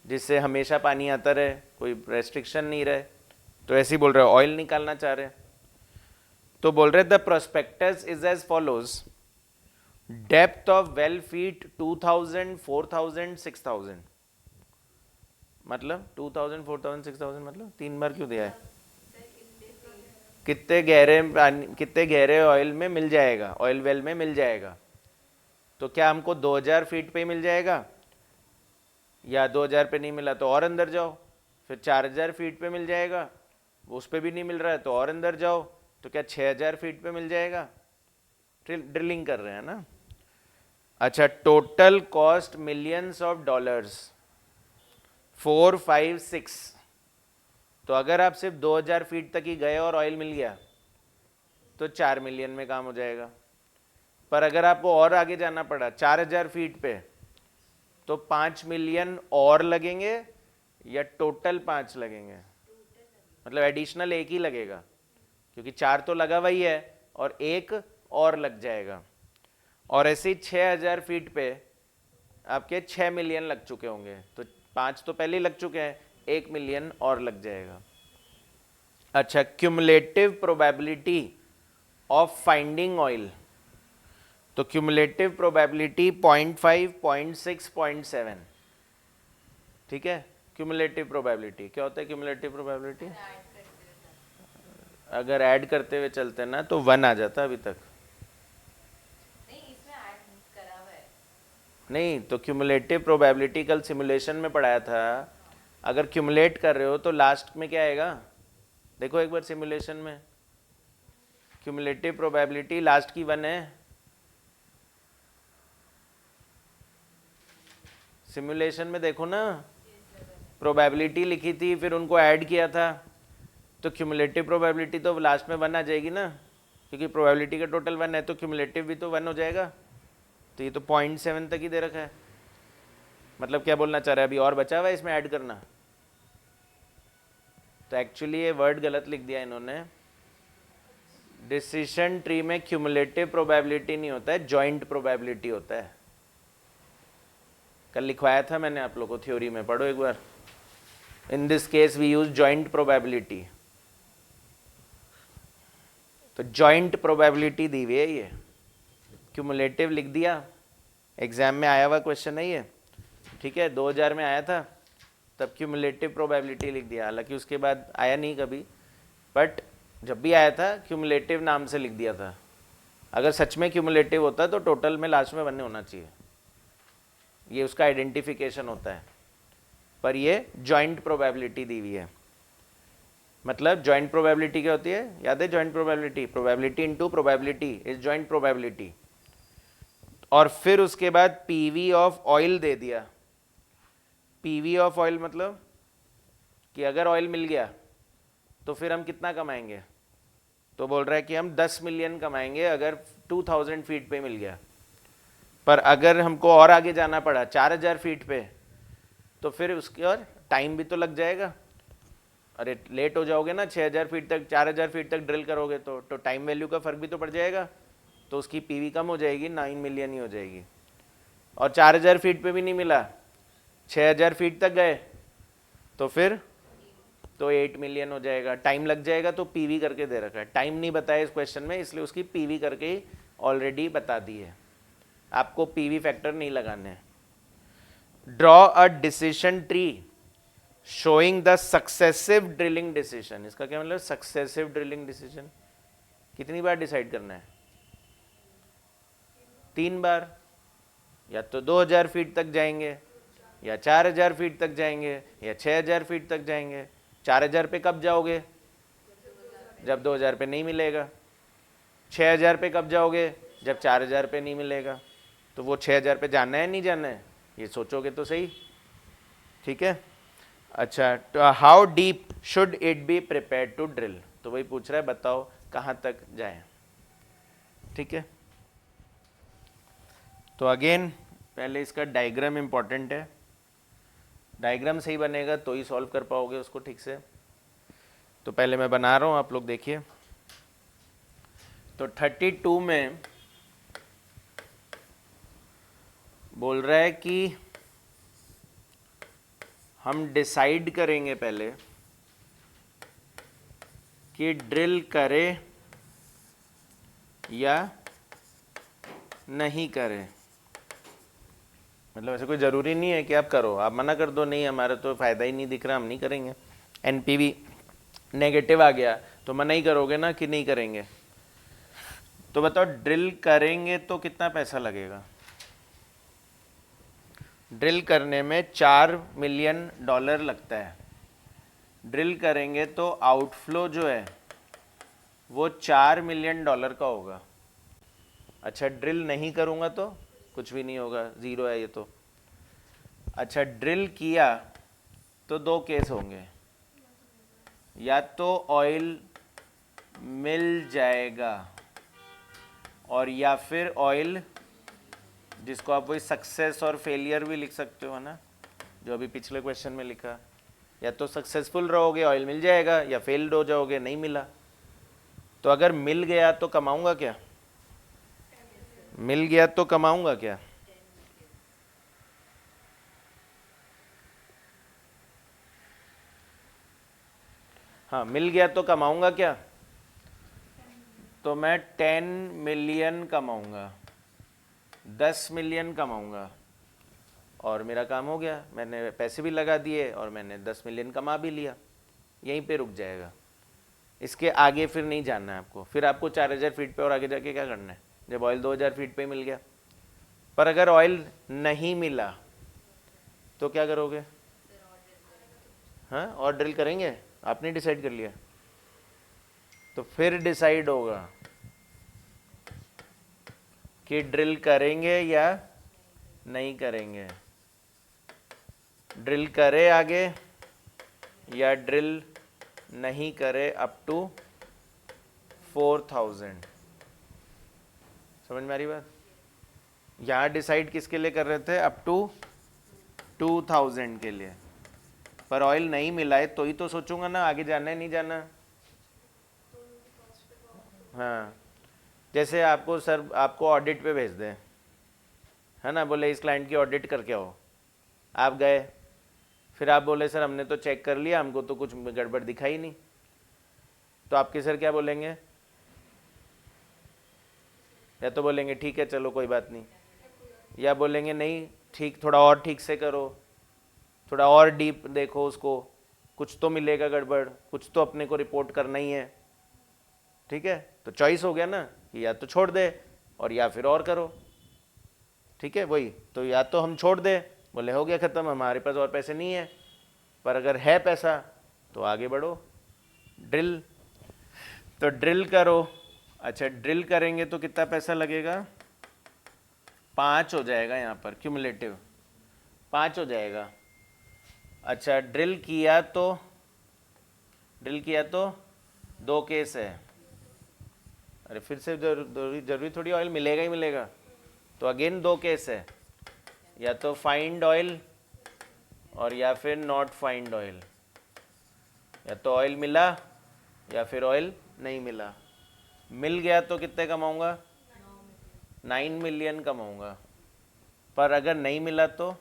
जिससे हमेशा पानी आता रहे, कोई रेस्ट्रिक्शन नहीं रहे, तो ऐसे ही बोल रहे हैं ऑयल निकालना चाह रहे हैं। तो बोल रहे the prospectus is as follows, depth of well feet 2000, 4000, 6000, मतलब 2000, 4000, 6000, मतलब 3 बार क्यों दिया है, कितने गहरे ऑयल में मिल जाएगा, ऑयल वेल में मिल जाएगा। तो क्या हमको 2000 फीट पे मिल जाएगा, या 2000 पे नहीं मिला तो और अंदर जाओ, फिर 4000 फीट पे मिल जाएगा, उस पे भी नहीं मिल रहा है तो और अंदर जाओ, तो क्या 6000 फीट पे मिल जाएगा। ड्रिलिंग कर रहे हैं ना। अच्छा, total cost millions of dollars, 4, 5, 6। तो अगर आप सिर्फ 2000 फीट तक ही गए और ऑयल मिल गया तो 4 मिलियन में काम हो जाएगा, पर अगर आपको और आगे जाना पड़ा 4000 फीट पे तो 5 मिलियन और लगेंगे, या टोटल 5 लगेंगे, मतलब एडिशनल 1 ही लगेगा, क्योंकि 4 तो लगा हुआ ही है और 1 और लग जाएगा। और ऐसे ही 6000 फीट पे आपके 6 मिलियन लग चुके होंगे, तो 5 तो पहले ही लग चुके हैं, 1 मिलियन और लग जाएगा। अच्छा, cumulative probability of finding oil, तो क्यूमुलेटिव प्रोबेबिलिटी 0.5, 0.6, 0.7, ठीक है। क्यूमुलेटिव प्रोबेबिलिटी क्या होता है, क्यूमुलेटिव प्रोबेबिलिटी अगर ऐड करते हुए चलते ना तो 1 आ जाता अभी तक। नहीं, इसमें ऐड करा हुआ है, नहीं तो क्यूमुलेटिव प्रोबेबिलिटी कल सिमुलेशन में पढ़ाया था, अगर क्यूमुलेट कर रहे हो तो लास्ट में क्या आएगा, देखो एक बार सिमुलेशन में, क्यूमुलेटिव प्रोबेबिलिटी लास्ट की 1 है, सिमुलेशन में देखो ना, प्रोबेबिलिटी लिखी थी फिर उनको ऐड किया था, तो क्यूमुलेटिव प्रोबेबिलिटी तो लास्ट में 1 आ जाएगी ना, क्योंकि प्रोबेबिलिटी का टोटल 1 है तो क्यूमुलेटिव भी तो 1 हो जाएगा। तो ये तो 0.7 तक ही दे रखा है, मतलब क्या बोलना चाह रहा है, अभी और बचा हुआ है इसमें ऐड करना। तो एक्चुअली ये वर्ड गलत लिख दिया इन्होंने, डिसीजन ट्री में क्यूमुलेटिव प्रोबेबिलिटी नहीं होता है, जॉइंट प्रोबेबिलिटी होता है। कल लिखवाया था मैंने आप लोगों को, थ्योरी में पढ़ो एक बार। In this case we use joint probability, तो जॉइंट प्रोबेबिलिटी दी हुई है ये, क्यूमुलेटिव लिख दिया, एग्जाम में आया हुआ क्वेश्चन है ये, ठीक है, 2000 में आया था, तब क्यूमुलेटिव प्रोबेबिलिटी लिख दिया, हालांकि उसके बाद आया नहीं कभी, बट जब भी आया था क्यूमुलेटिव नाम से लिख दिया था। अगर सच में क्यूमुलेटिव होता तो टोटल में लास्ट में 1 होना चाहिए, ये उसका आइडेंटिफिकेशन होता है, पर ये जॉइंट प्रोबेबिलिटी दी हुई है। मतलब जॉइंट प्रोबेबिलिटी क्या होती है, याद है joint probability, probability into probability is joint probability. और फिर उसके बाद पीवी ऑफ ऑयल दे दिया, पीवी ऑफ ऑयल मतलब कि अगर ऑयल मिल गया तो फिर हम कितना कमाएंगे, तो बोल रहा है कि हम 10 मिलियन कमाएंगे अगर 2000 फीट पे मिल गया, पर अगर हमको और आगे जाना पड़ा 4000 फीट पे, तो फिर उसके और टाइम भी तो लग जाएगा, अरे लेट हो जाओगे ना 6000 फीट तक, 4000 फीट तक ड्रिल करोगे तो टाइम वैल्यू का फर्क भी तो पड़ जाएगा, तो उसकी पीवी कम हो जाएगी, 9 मिलियन ही हो जाएगी। और 4000 फीट पे भी नहीं मिला, 6000 फीट तक गए तो फिर तो 8 मिलियन हो जाएगा, टाइम लग जाएगा, तो पीवी करके दे रखा है, टाइम नहीं बताया इस क्वेश्चन में, इसलिए उसकी पीवी करके ही ऑलरेडी बता दी है, आपको पीवी फैक्टर नहीं लगाने। Draw a decision tree showing the successive drilling decision, इसका क्या मतलब, सक्सेसिव ड्रिलिंग डिसीजन कितनी बार डिसाइड करना है, 3 बार, या तो 2000 फीट तक जाएंगे, या 4000 फीट तक जाएंगे, या 6000 फीट तक जाएंगे। 4000 पे कब जाओगे, जब 2000 पे नहीं मिलेगा। 6000 पे कब जाओगे, जब 4000 पे नहीं मिलेगा। तो वो 6000 पे जाना है नहीं जाना है, ये सोचोगे तो सही, ठीक है। अच्छा, तो how deep should it be prepare to drill, तो वही पूछ रहा है, बताओ कहाँ तक जाए, ठीक है। तो अगेन पहले इसका डायग्राम इंपॉर्टेंट है, डायग्राम सही बनेगा तो ही सॉल्व कर पाओगे उसको ठीक से। तो पहले मैं बना रहा हूँ, आप लोग देखिए। तो 32 में बोल रहा है कि हम डिसाइड करेंगे पहले कि ड्रिल करे या नहीं करे, मतलब ऐसे कोई ज़रूरी नहीं है कि आप करो, आप मना कर दो, नहीं हमारा तो फ़ायदा ही नहीं दिख रहा, हम नहीं करेंगे, एनपीवी नेगेटिव आ गया तो मना ही करोगे ना कि नहीं करेंगे। तो बताओ ड्रिल करेंगे तो कितना पैसा लगेगा, ड्रिल करने में $4 मिलियन लगता है, ड्रिल करेंगे तो आउटफ्लो जो है वो $4 मिलियन का होगा। अच्छा ड्रिल नहीं करूँगा तो कुछ भी नहीं होगा, ज़ीरो है ये तो। अच्छा ड्रिल किया तो 2 केस होंगे, या तो ऑयल मिल जाएगा और या फिर ऑयल, जिसको आप वही सक्सेस और फेलियर भी लिख सकते हो ना, जो अभी पिछले क्वेश्चन में लिखा, या तो सक्सेसफुल रहोगे ऑयल मिल जाएगा, या फेल्ड हो जाओगे नहीं मिला। तो अगर मिल गया तो कमाऊंगा क्या, मिल गया तो कमाऊंगा क्या, हाँ मिल गया तो कमाऊंगा क्या, तो मैं 10 मिलियन कमाऊंगा, 10 मिलियन कमाऊंगा, और मेरा काम हो गया, मैंने पैसे भी लगा दिए और मैंने 10 मिलियन कमा भी लिया, यहीं पे रुक जाएगा, इसके आगे फिर नहीं जानना है आपको। फिर आपको 4000 फीट पे और आगे जाके क्या करना है, जब ऑयल 2000 फीट पे मिल गया पर अगर ऑयल नहीं मिला तो क्या करोगे? हाँ, और ड्रिल करेंगे? आपने डिसाइड कर लिया तो फिर डिसाइड होगा कि ड्रिल करेंगे या नहीं करेंगे, ड्रिल करे आगे या ड्रिल नहीं करे अप टू 4000। समझ में आ रही बात? यहाँ डिसाइड किसके लिए कर रहे थे? अप टू 2000 के लिए। पर ऑयल नहीं मिला है तो ही तो सोचूंगा ना आगे जाना है नहीं जाना। हाँ, जैसे आपको सर आपको ऑडिट पे भेज दें, है ना, बोले इस क्लाइंट की ऑडिट करके आओ, आप गए, फिर आप बोले सर हमने तो चेक कर लिया, हमको तो कुछ गड़बड़ दिखाई नहीं, तो आपके सर क्या बोलेंगे? या तो बोलेंगे ठीक है चलो कोई बात नहीं, या बोलेंगे नहीं ठीक, थोड़ा और ठीक से करो, थोड़ा और डीप देखो उसको, कुछ तो मिलेगा गड़बड़, कुछ तो अपने को रिपोर्ट करना ही है। ठीक है, तो चॉइस हो गया ना कि या तो छोड़ दे और या फिर और करो। ठीक है, वही तो, या तो हम छोड़ दे, बोले हो गया ख़त्म, हमारे पास और पैसे नहीं है, पर अगर है पैसा तो आगे बढ़ो, ड्रिल, तो ड्रिल करो। अच्छा, ड्रिल करेंगे तो कितना पैसा लगेगा? 5 हो जाएगा, यहाँ पर क्यूमुलेटिव 5 हो जाएगा। अच्छा, ड्रिल किया तो 2 केस है। अरे फिर से जरूरी थोड़ी ऑयल मिलेगा ही मिलेगा, तो अगेन 2 केस है, या तो फाइंड ऑयल और या फिर नॉट फाइंड ऑयल, या तो ऑयल मिला या फिर ऑयल नहीं मिला। मिल गया तो कितने कमाऊंगा? 9 मिलियन कमाऊंगा। पर अगर नहीं मिला तो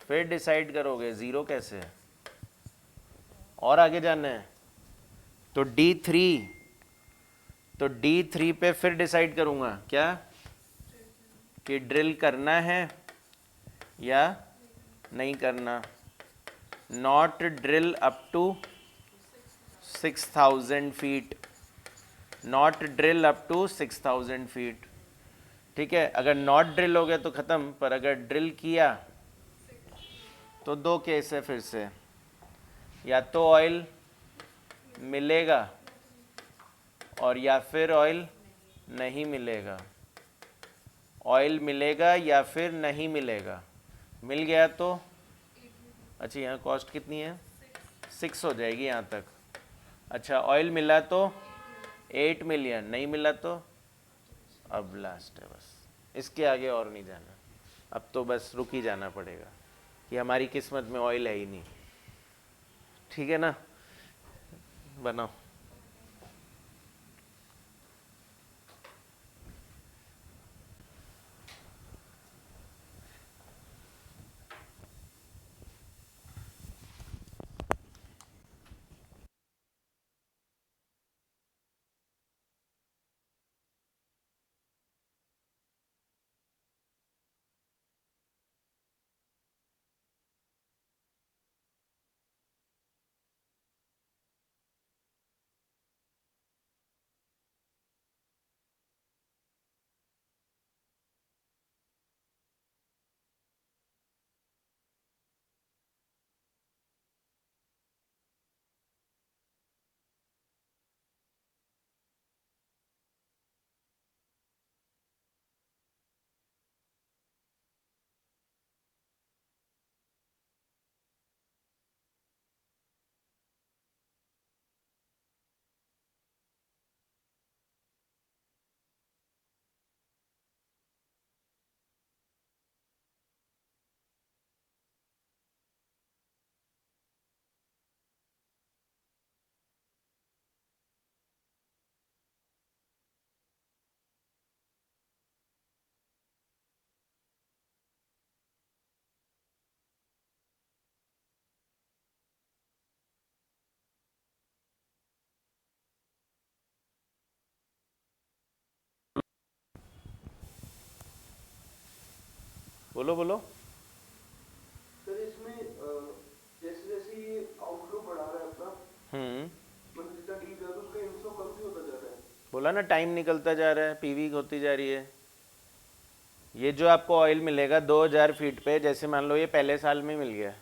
फिर डिसाइड करोगे, ज़ीरो कैसे, और आगे जाना है, तो D3 पे फिर डिसाइड करूंगा क्या कि ड्रिल करना है या नहीं करना। Not drill up to 6000 feet, not drill up to 6000 feet. ठीक है, अगर नॉट ड्रिल हो गया तो ख़त्म, पर अगर ड्रिल किया तो 2 केस है फिर से, या तो ऑयल मिलेगा और या फिर ऑयल नहीं मिलेगा, ऑयल मिलेगा या फिर नहीं मिलेगा। मिल गया तो अच्छा, यहाँ कॉस्ट कितनी है? 6 हो जाएगी यहाँ तक। अच्छा, ऑयल मिला तो 8 मिलियन, नहीं मिला तो अब लास्ट है, बस इसके आगे और नहीं जाना, अब तो बस रुक ही जाना पड़ेगा कि हमारी किस्मत में ऑयल है ही नहीं। ठीक है ना, बनाओ। बोलो बोलो। सर इसमें जैसे जैसे ये आउटफ्लो बढ़ा रहा है अपना, मतलब जितना डीप जा रहा है उसका इनफ्लो कम भी होता जा रहा है। बोला ना, टाइम निकलता जा रहा है, पीवी होती जा रही है, ये जो आपको ऑयल मिलेगा 2000 फीट पे, जैसे मान लो ये पहले साल में मिल गया,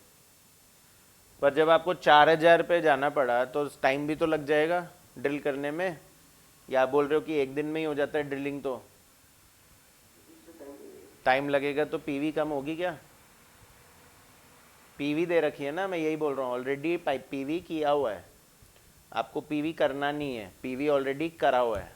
पर जब आपको 4000 पे जाना पड़ा तो टाइम भी तो लग जाएगा ड्रिल करने में, या आप बोल रहे हो कि एक दिन में ही हो जाता है ड्रिलिंग? तो टाइम लगेगा तो पीवी कम होगी क्या? पीवी दे रखी है ना, मैं यही बोल रहा हूँ, ऑलरेडी पीवी किया हुआ है, आपको पीवी करना नहीं है, पीवी ऑलरेडी करा हुआ है।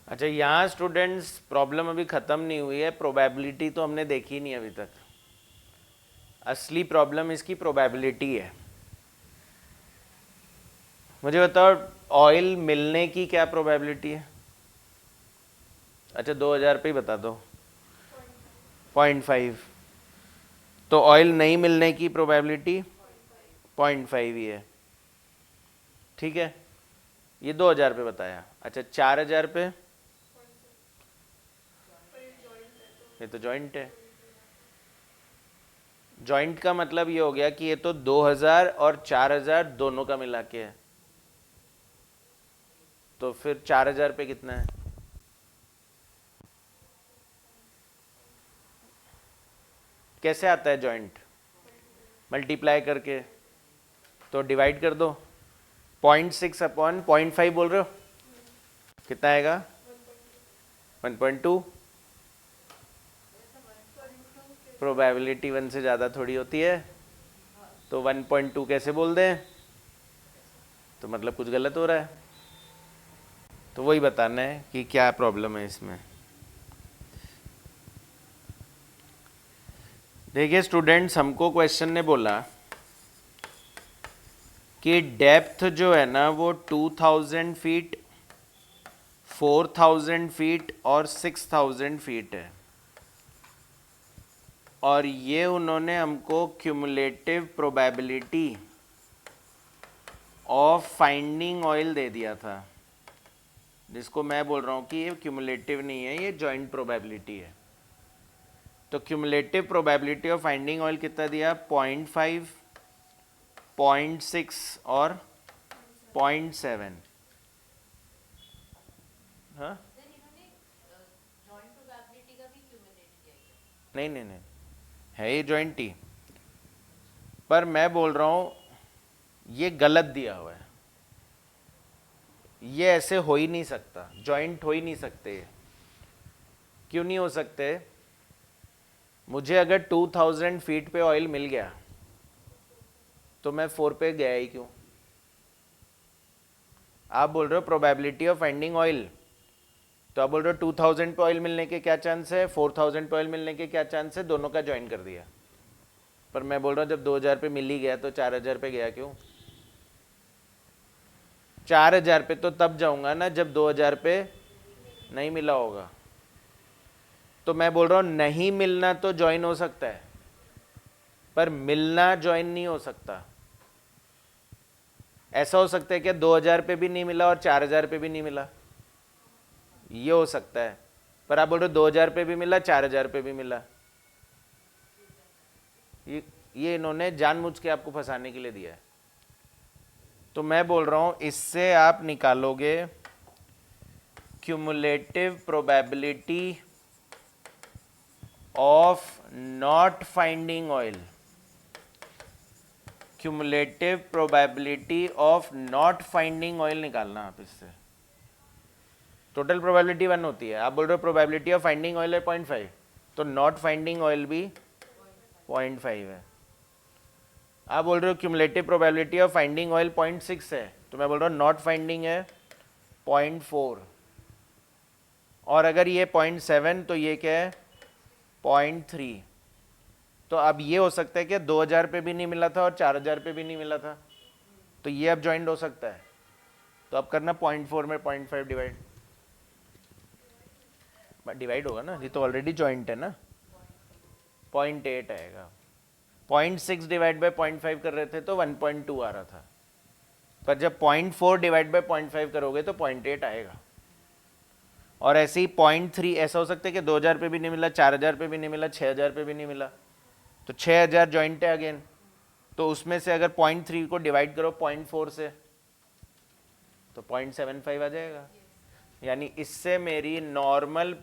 अच्छा, यहाँ स्टूडेंट्स प्रॉब्लम अभी ख़त्म नहीं हुई है, प्रोबेबिलिटी तो हमने देखी नहीं अभी तक। असली प्रॉब्लम इसकी प्रोबेबिलिटी है। मुझे बताओ ऑयल मिलने की क्या प्रोबेबिलिटी है? अच्छा 2000 पे ही बता दो। 0.5। तो ऑयल नहीं मिलने की प्रोबेबिलिटी 0.5 ही है, ठीक है। ये 2000 पे बताया। अच्छा 4000 पे? ये तो जॉइंट है। जॉइंट का मतलब ये हो गया कि ये तो 2000 और 4000 दोनों का मिला के है, तो फिर 4000 पे कितना है? कैसे आता है जॉइंट? मल्टीप्लाई करके, तो डिवाइड कर दो। 0.6 अपॉन 0.5 बोल रहे हो, कितना आएगा? 1.2। प्रोबेबिलिटी 1 से ज़्यादा थोड़ी होती है, तो 1.2 कैसे बोल दें? तो मतलब कुछ गलत हो रहा है। तो वही बताना है कि क्या प्रॉब्लम है इसमें। देखिए स्टूडेंट्स, हमको क्वेश्चन ने बोला कि डेप्थ जो है ना वो 2000 फीट, 4000 फीट और 6000 फीट है, और ये उन्होंने हमको cumulative probability of finding oil दे दिया था, जिसको मैं बोल रहा हूँ कि ये क्यूमुलेटिव नहीं है, ये जॉइंट प्रोबेबिलिटी है। तो cumulative probability of finding oil कितना दिया? 0.5, 0.6 और 0.7। हाँ नहीं नहीं नहीं, है ये जॉइंट ही, पर मैं बोल रहा हूँ ये गलत दिया हुआ है, ये ऐसे हो ही नहीं सकता, जॉइंट हो ही नहीं सकते। क्यों नहीं हो सकते? मुझे अगर 2000 फीट पे ऑयल मिल गया तो मैं 4 पे गया ही क्यों? आप बोल रहे हो प्रोबेबिलिटी ऑफ फाइंडिंग ऑयल, तो आप बोल रहे हो 2000 पे ऑयल मिलने के क्या चांस है, 4000 पे ऑयल मिलने के क्या चांस है, दोनों का ज्वाइन कर दिया। पर मैं बोल रहा हूँ जब 2000 पे मिल ही गया तो 4000 पे गया क्यों? 4000 पे तो तब जाऊंगा ना जब 2000 पे नहीं मिला होगा। तो मैं बोल रहा हूँ नहीं मिलना तो ज्वाइन हो सकता है, पर मिलना ज्वाइन नहीं हो सकता। ऐसा हो सकता है क्या 2000 पे भी नहीं मिला और 4000 पे भी नहीं मिला? ये हो सकता है, पर आप बोल रहे हो 2000 पे भी मिला, 4000 पे भी मिला। ये इन्होंने जानबूझ के आपको फंसाने के लिए दिया है। तो मैं बोल रहा हूं इससे आप निकालोगे cumulative probability of not finding oil, cumulative probability of not finding oil निकालना आप इससे। टोटल प्रोबेबिलिटी 1 होती है, आप बोल रहे हो प्रोबेबिलिटी ऑफ फाइंडिंग ऑयल है 0.5, तो नॉट फाइंडिंग ऑयल भी 0.5 है। आप बोल रहे हो cumulative probability of finding oil 0.6 है, तो मैं बोल रहा हूँ नॉट फाइंडिंग है 0.4, और अगर ये 0.7 तो ये क्या है 0.3। तो अब ये हो सकता है कि 2000 पे भी नहीं मिला था और 4000 पे भी नहीं मिला था, तो ये अब ज्वाइंट हो सकता है। तो अब करना 0.4 में 0.5 डिवाइड, डिवाइड होगा ना, ये तो ऑलरेडी जॉइंट है ना, 0.8 आएगा। 0.6 डिवाइड बाय 0.5 कर रहे थे तो 1.2 आ रहा था, पर जब 0.4 डिवाइड बाय 0.5 करोगे तो 0.8 आएगा। और ऐसे ही 0.3 ऐसा हो सकता है कि 2000 पे भी नहीं मिला, 4000 पे भी नहीं मिला, 6000 पे भी नहीं मिला, तो 6000 जॉइंट है अगेन, तो उसमें से अगर 0.3 को डिवाइड करो 0.4 से तो 0.75 आ जाएगा। यानी इससे मेरी normal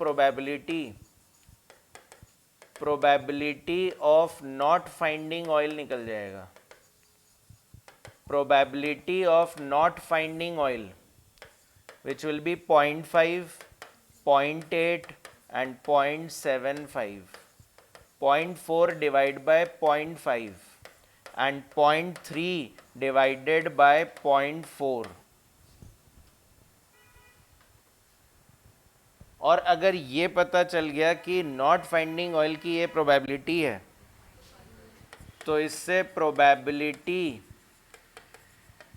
probability of not finding oil निकल जाएगा। Probability of not finding oil which will be 0.5, 0.8 and 0.75. 0.4 divided by 0.5 and 0.3 divided by 0.4. और अगर ये पता चल गया कि नॉट फाइंडिंग ऑयल की ये प्रोबेबिलिटी है, तो इससे प्रोबेबिलिटी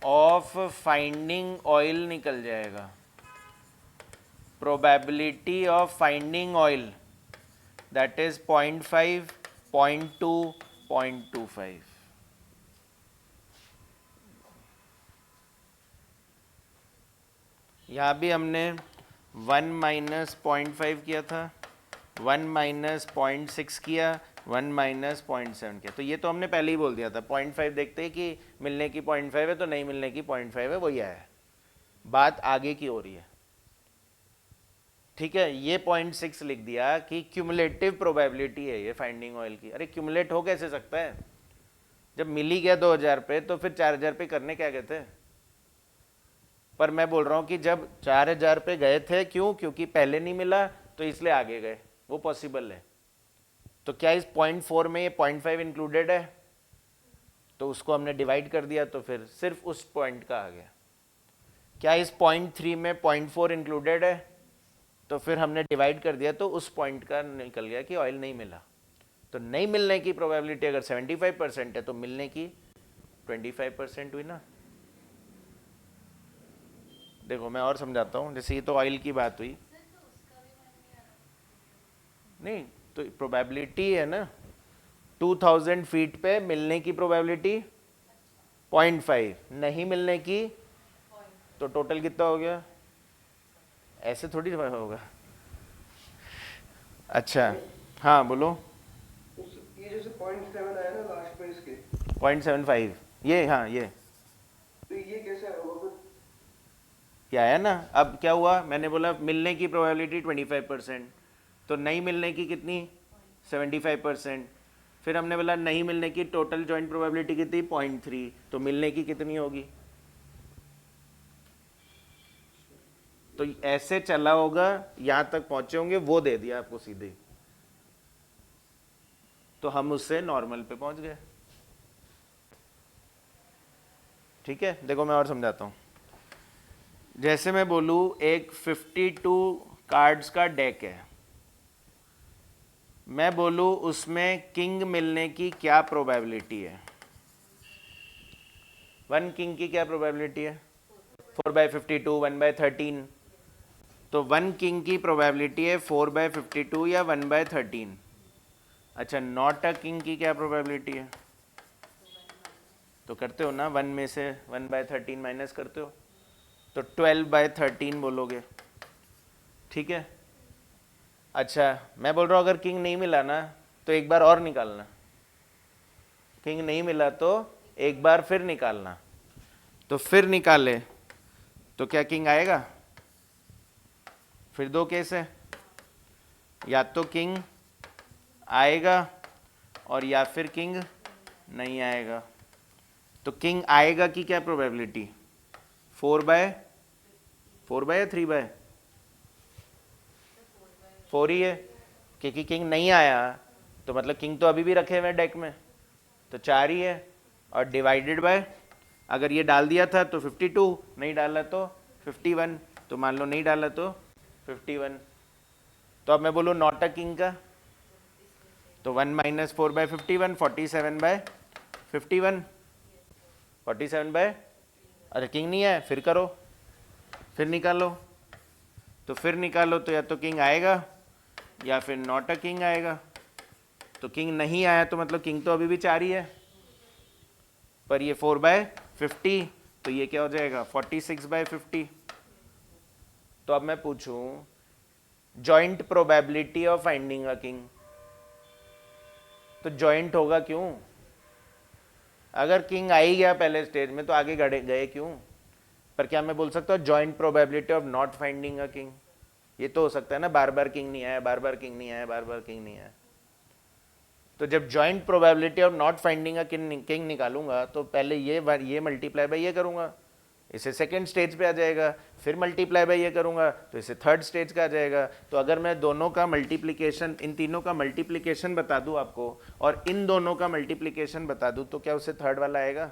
ऑफ फाइंडिंग ऑयल निकल जाएगा। Probability of finding oil that is 0.5, 0.2, 0.25। यहाँ भी हमने 1 माइनस 0.5 किया था, 1 माइनस 0.6 किया, 1 माइनस 0.7 किया, तो ये तो हमने पहले ही बोल दिया था। 0.5 देखते हैं कि मिलने की 0.5 है तो नहीं मिलने की 0.5 है, वही आया। बात आगे की हो रही है, ठीक है। ये 0.6 लिख दिया कि क्यूमुलेटिव प्रोबेबिलिटी है ये फाइंडिंग ऑयल की। अरे क्यूमुलेट हो कैसे सकता है, जब मिल ही गया 2000 पे तो फिर 4000 पे करने क्या गए थे। पर मैं बोल रहा हूँ कि जब 4000 पे गए थे, क्यों, क्योंकि पहले नहीं मिला तो इसलिए आगे गए, वो पॉसिबल है। तो क्या इस 0.4 में ये 0.5 इंक्लूडेड है, तो उसको हमने डिवाइड कर दिया तो फिर सिर्फ उस पॉइंट का आ गया। क्या इस 0.3 में 0.4 इंक्लूडेड है, तो फिर हमने डिवाइड कर दिया तो उस पॉइंट का निकल गया कि ऑयल नहीं मिला। तो नहीं मिलने की प्रोबेबिलिटी अगर 75% है तो मिलने की 25% हुई ना। देखो मैं और समझाता हूँ, जैसे ये तो ऑयल की बात हुई, नहीं तो प्रोबेबिलिटी है ना, 2000 फीट पे मिलने की प्रोबेबिलिटी 0.5, नहीं मिलने की तो टोटल कितना हो गया, ऐसे थोड़ी होगा। अच्छा हाँ बोलो। ये जैसे 0.7 आया ना लास्ट में इसके 0.75 ये, हाँ ये तो ये कैसे होगा फिर? क्या आया ना। अब क्या हुआ, मैंने बोला मिलने की प्रोबेबिलिटी 25%, तो नहीं मिलने की कितनी 75%। फिर हमने बोला नहीं मिलने की टोटल जॉइंट प्रोबेबिलिटी कितनी 0.3, तो मिलने की कितनी होगी। तो ऐसे चला होगा, यहां तक पहुंचे होंगे, वो दे दिया आपको सीधे, तो हम उससे नॉर्मल पे पहुंच गए। ठीक है, देखो मैं और समझाता हूं। जैसे मैं बोलूं एक 52 कार्ड्स का डेक है, मैं बोलूं उसमें किंग मिलने की क्या प्रोबेबिलिटी है। 1 किंग की क्या प्रोबेबिलिटी है, 4/52, 1/13। तो 1 किंग की प्रोबेबिलिटी है 4/52 या 1/13। अच्छा नॉट अ किंग की क्या प्रोबेबिलिटी है, तो करते हो ना 1 में से 1/13 माइनस करते हो, तो 12/13 बोलोगे, ठीक है। अच्छा मैं बोल रहा हूँ अगर किंग नहीं मिला ना तो एक बार और निकालना, किंग नहीं मिला तो एक बार फिर निकालना। तो फिर निकाले तो क्या किंग आएगा, फिर दो केस है, या तो किंग आएगा और या फिर किंग नहीं आएगा। तो किंग आएगा की क्या प्रोबेबिलिटी, 4/4 या 3/4 ही है, क्योंकि किंग नहीं आया तो मतलब किंग तो अभी भी रखे हुए डेक में, तो 4 ही है। और डिवाइडेड बाय, अगर ये डाल दिया था तो 52, नहीं डाला तो 51, तो मान लो नहीं डाला तो 51। तो अब मैं बोलूँ नॉट अ किंग का, तो 1 माइनस 4/51, 47/51, 47 अरे किंग नहीं है, फिर करो, फिर निकालो। तो फिर निकालो तो या तो किंग आएगा या फिर नॉट अ किंग आएगा। तो किंग नहीं आया तो मतलब किंग तो अभी भी 4 ही है, पर ये 4/50, तो ये क्या हो जाएगा 46/50। तो अब मैं पूछूं joint probability of finding a king, तो जॉइंट होगा क्यों? अगर किंग आ ही गया पहले स्टेज में तो आगे गए गए क्यों? पर क्या मैं बोल सकता हूँ joint probability of not finding a king? ये तो हो सकता है ना, बार बार किंग नहीं आया, बार बार किंग नहीं आया, बार बार किंग नहीं आया। तो जब joint probability of not finding a king निकालूंगा तो पहले ये मल्टीप्लाई बाय ये करूंगा, इसे सेकेंड स्टेज पे आ जाएगा, फिर मल्टीप्लाई बाय ये करूंगा तो इसे थर्ड स्टेज का आ जाएगा। तो अगर मैं दोनों का मल्टीप्लिकेशन, इन तीनों का मल्टीप्लिकेशन बता दूं आपको और इन दोनों का मल्टीप्लिकेशन बता दूं तो क्या उससे थर्ड वाला आएगा?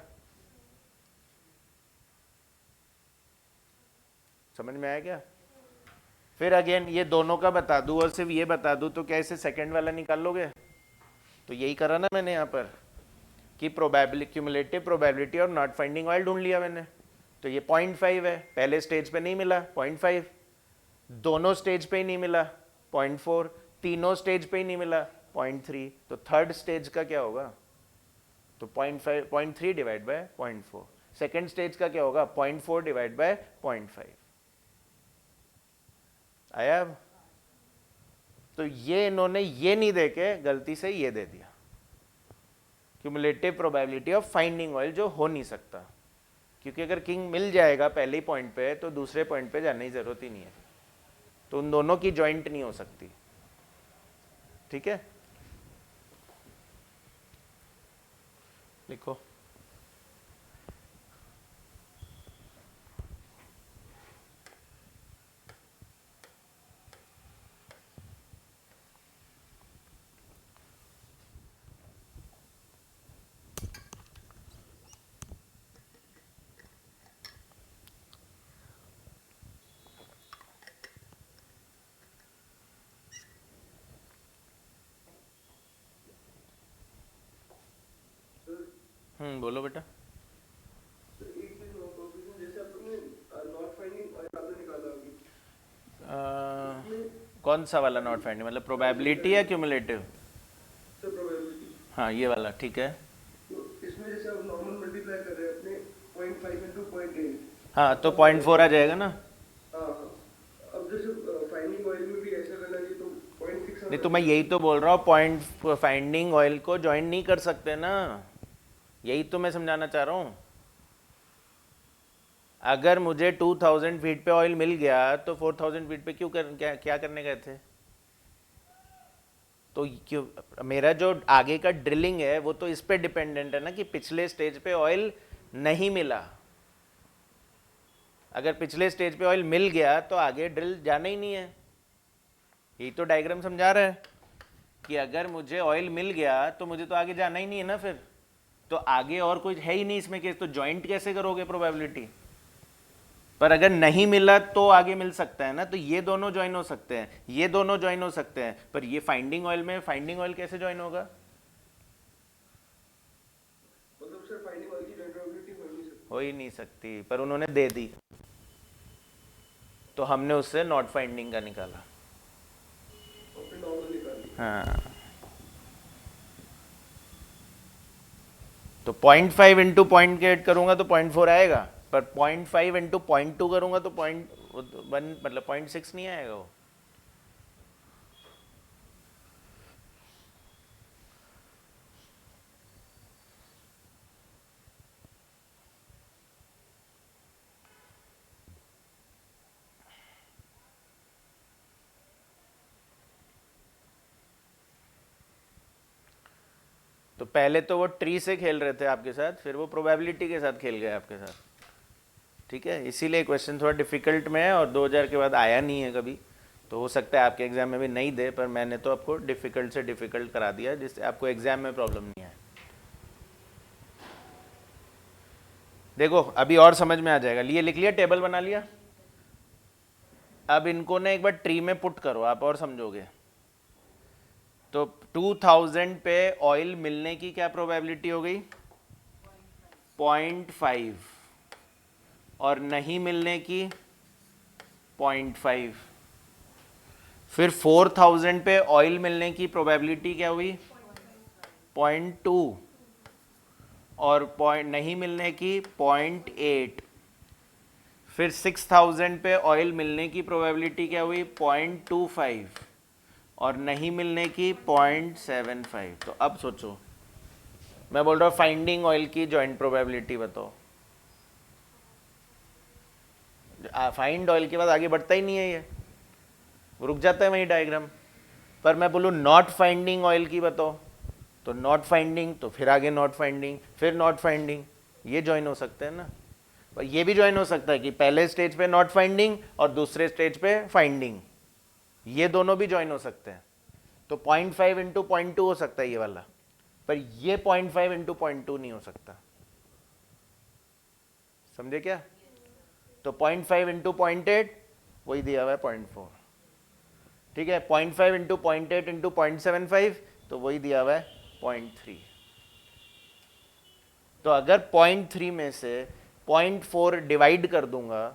समझ में आया क्या? फिर अगेन ये दोनों का बता दूं और सिर्फ ये बता दूं तो क्या इसे सेकेंड वाला निकाल लोगे? तो यही करा ना मैंने यहाँ पर कि प्रोबेबिलिटी, क्यूमुलेटिव प्रोबेबिलिटी और नॉट फाइंडिंग ऑयल ढूंढ लिया मैंने। तो ये 0.5 है, पहले स्टेज पे नहीं मिला 0.5, दोनों स्टेज पे ही नहीं मिला 0.4, तीनों स्टेज पे ही नहीं मिला 0.3, तो थर्ड स्टेज का क्या होगा? तो 0.5 0.3 डिवाइड बाय 0.4। सेकेंड स्टेज का क्या होगा? 0.4 डिवाइड बाय 0.5। आया अब? तो ये इन्होंने ये नहीं दे के गलती से ये दे दिया, cumulative probability of finding oil, जो हो नहीं सकता, क्योंकि अगर किंग मिल जाएगा पहले ही पॉइंट पे तो दूसरे पॉइंट पे जाने की जरूरत ही नहीं है, तो उन दोनों की जॉइंट नहीं हो सकती। ठीक है, लिखो। बोलो बेटा। तो एक चीज और कंफ्यूजन, जैसे आपने नॉट फाइंडिंग ऑयल आपने निकाला अभी, कौन सा वाला नॉट फाइंडिंग, मतलब प्रोबेबिलिटी या क्यूमुलेटिव? सर प्रोबेबिलिटी, हाँ ये वाला, ठीक है। तो इसमें जैसे आप नॉर्मल मल्टीप्लाई कर रहे हैं अपने 0.5 इंटू 0.8, हाँ तो 0.4 आ जाएगा ना। हाँ हाँ, अब जैसे फाइंडिंग ऑयल में भी ऐसा करना चाहिए तो 0.6 नहीं तो मैं यही तो बोल रहा हूँ, पॉइंट फाइंडिंग ऑयल को ज्वाइन नहीं कर सकते ना, यही तो मैं समझाना चाह रहा हूँ। अगर मुझे 2000 फीट पे ऑयल मिल गया तो 4000 फीट पे क्या करने गए थे? तो क्यों, मेरा जो आगे का ड्रिलिंग है वो तो इस पे डिपेंडेंट है ना कि पिछले स्टेज पे ऑयल नहीं मिला। अगर पिछले स्टेज पे ऑयल मिल गया तो आगे ड्रिल जाना ही नहीं है। यही तो डायग्राम समझा रहा है कि अगर मुझे ऑयल मिल गया तो मुझे तो आगे जाना ही नहीं है ना, फिर तो आगे और कुछ है ही नहीं इसमें केस, तो ज्वाइंट कैसे करोगे प्रोबेबिलिटी? पर अगर नहीं मिला तो आगे मिल सकता है ना, तो ये दोनों ज्वाइन हो सकते हैं, ये दोनों ज्वाइन हो सकते हैं, पर ये फाइंडिंग ऑयल में फाइंडिंग ऑयल कैसे ज्वाइन होगा? मतलब सर फाइंडिंग ऑयल की जॉइंट प्रोबेबिलिटी हो ही नहीं सकती, पर उन्होंने दे दी तो हमने उससे नॉट फाइंडिंग का निकाला। और फिर नॉर्मल निकाल ली। हाँ, तो 0.5 इंटू 0.8 करूंगा तो 0.4 आएगा, पर 0.5 इंटू 0.2 करूंगा तो 0.1 मतलब 0.6 नहीं आएगा वो। तो पहले तो वो ट्री से खेल रहे थे आपके साथ, फिर वो प्रोबेबिलिटी के साथ खेल गए आपके साथ। ठीक है, इसीलिए क्वेश्चन थोड़ा डिफिकल्ट में है और 2000 के बाद आया नहीं है कभी, तो हो सकता है आपके एग्जाम में भी नहीं दे, पर मैंने तो आपको डिफिकल्ट से डिफिकल्ट करा दिया जिससे आपको एग्जाम में प्रॉब्लम नहीं आए। देखो अभी और समझ में आ जाएगा। लिए लिख लिया, टेबल बना लिया। अब इनको ना एक बार ट्री में पुट करो आप और समझोगे। तो 2000 पे ऑयल मिलने की क्या प्रोबेबिलिटी हो गई? 0.5, और नहीं मिलने की 0.5। फिर 4000 पे ऑयल मिलने की प्रोबेबिलिटी क्या हुई 0.2 और पॉइंट नहीं मिलने की 0.8। फिर 6000 पे ऑयल मिलने की प्रोबेबिलिटी क्या हुई 0.25 और नहीं मिलने की 0.75। तो अब सोचो, मैं बोल रहा हूँ फाइंडिंग ऑयल की जॉइंट प्रोबेबिलिटी बताओ। फाइंड ऑयल के बाद आगे बढ़ता ही नहीं है, ये रुक जाता है वही डायग्राम। पर मैं बोलूँ नॉट फाइंडिंग ऑयल की बताओ, तो नॉट फाइंडिंग, तो फिर आगे नॉट फाइंडिंग, फिर नॉट फाइंडिंग, ये ज्वाइन हो सकते हैं ना। पर ये भी ज्वाइन हो सकता है कि पहले स्टेज पे नॉट फाइंडिंग और दूसरे स्टेज पे फाइंडिंग, ये दोनों भी ज्वाइन हो सकते हैं। तो 0.5 इंटू 0.2 हो सकता है ये वाला, पर ये 0.5 इंटू 0.2 नहीं हो सकता। समझे क्या? तो 0.5 इंटू 0.8 वही दिया हुआ है 0.4, ठीक है। 0.5 इंटू 0.8 इंटू 0.75 तो वही दिया हुआ है 0.3। तो अगर 0.3 में से 0.4 डिवाइड कर दूंगा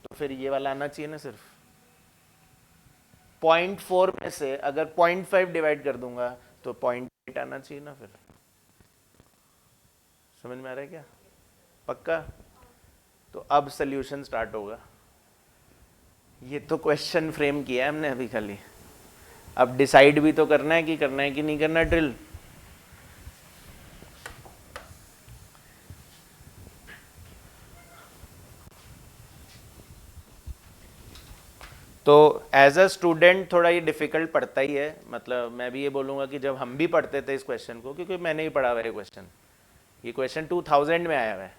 तो फिर ये वाला आना चाहिए ना सिर्फ। 0.4 में से अगर 0.5 डिवाइड कर दूंगा तो 0.8 आना चाहिए ना फिर। समझ में आ रहा है क्या? पक्का? तो अब सॉल्यूशन स्टार्ट होगा। ये तो क्वेश्चन फ्रेम किया है हमने अभी खाली, अब डिसाइड भी तो करना है कि नहीं करना ड्रिल। तो एज अ स्टूडेंट थोड़ा ये डिफिकल्ट पड़ता ही है, मतलब मैं भी ये बोलूँगा कि जब हम भी पढ़ते थे इस क्वेश्चन को, क्योंकि मैंने ही पढ़ा हुआ है ये क्वेश्चन 2000 में आया हुआ है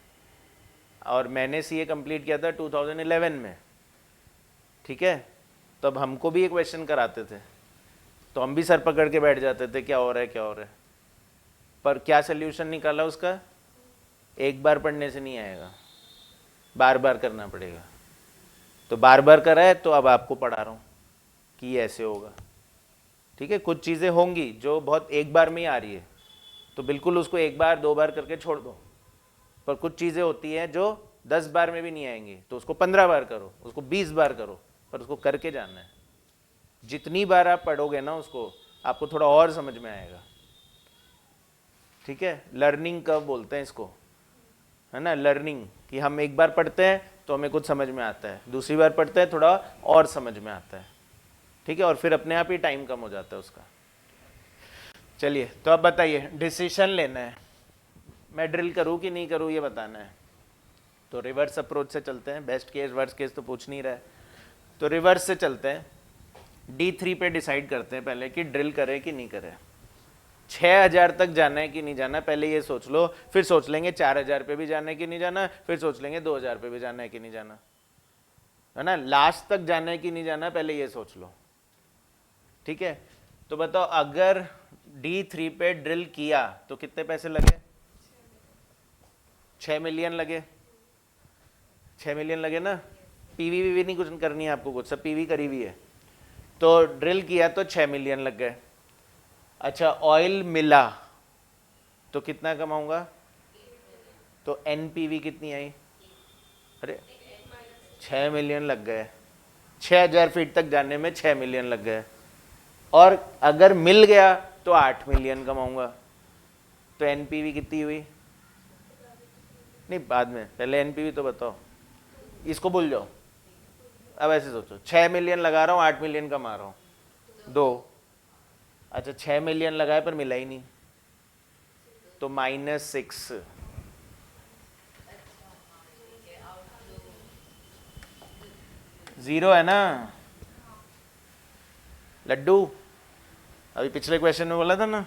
और मैंने सीए कंप्लीट किया था 2011 में, ठीक है। तो अब हमको भी ये क्वेश्चन कराते थे तो हम भी सर पकड़ के बैठ जाते थे क्या हो रहा है क्या हो रहा है। पर क्या सोल्यूशन निकाला उसका? एक बार पढ़ने से नहीं आएगा, बार बार करना पड़ेगा। तो बार बार करा है तो अब आपको पढ़ा रहा हूँ कि ये ऐसे होगा, ठीक है। कुछ चीज़ें होंगी जो बहुत एक बार में ही आ रही है तो बिल्कुल उसको एक बार दो बार करके छोड़ दो, पर कुछ चीज़ें होती हैं जो 10 बार में भी नहीं आएंगी तो उसको 15 बार करो, उसको 20 बार करो, पर उसको करके जानना है। जितनी बार आप पढ़ोगे ना उसको, आपको थोड़ा और समझ में आएगा, ठीक है। लर्निंग कर्व बोलते हैं इसको, है ना। लर्निंग कि हम एक बार पढ़ते हैं तो हमें कुछ समझ में आता है, दूसरी बार पढ़ते हैं थोड़ा और समझ में आता है, ठीक है। और फिर अपने आप ही टाइम कम हो जाता है उसका। चलिए, तो अब बताइए, डिसीजन लेना है, मैं ड्रिल करूँ कि नहीं करूँ ये बताना है। तो रिवर्स अप्रोच से चलते हैं, बेस्ट केस वर्स्ट केस तो पूछ नहीं रहा है, तो रिवर्स से चलते हैं। D3 पे डिसाइड करते हैं पहले कि ड्रिल करें कि नहीं करें। 6000 तक जाना है कि नहीं जाना पहले ये सोच लो, फिर सोच लेंगे 4000 पे भी जाना है कि नहीं जाना, फिर सोच लेंगे 2000 पे भी जाना है कि नहीं जाना, है ना। लास्ट तक जाना है कि नहीं जाना पहले ये सोच लो, ठीक है। तो बताओ, अगर D3 पे ड्रिल किया तो कितने पैसे लगे? 6 मिलियन लगे। 6 मिलियन लगे ना। पीवी भी नहीं कुछ करनी है आपको, कुछ सब पीवी करी हुई है। तो ड्रिल किया तो 6 मिलियन लग गए। अच्छा, ऑयल मिला तो कितना कमाऊंगा? तो एनपीवी कितनी आई? अरे 6 मिलियन लग गए, 6000 फीट तक जाने में 6 मिलियन लग गए। और अगर मिल गया तो 8 मिलियन कमाऊंगा। तो एनपीवी कितनी हुई? नहीं, बाद में, पहले एनपीवी तो बताओ, इसको भूल जाओ। अब ऐसे सोचो, 6 मिलियन लगा रहा हूँ, 8 मिलियन कमा रहा हूँ, 2। अच्छा, 6 मिलियन लगाए पर मिला ही नहीं, तो -6। जीरो है ना लड्डू? अभी पिछले क्वेश्चन में बोला था ना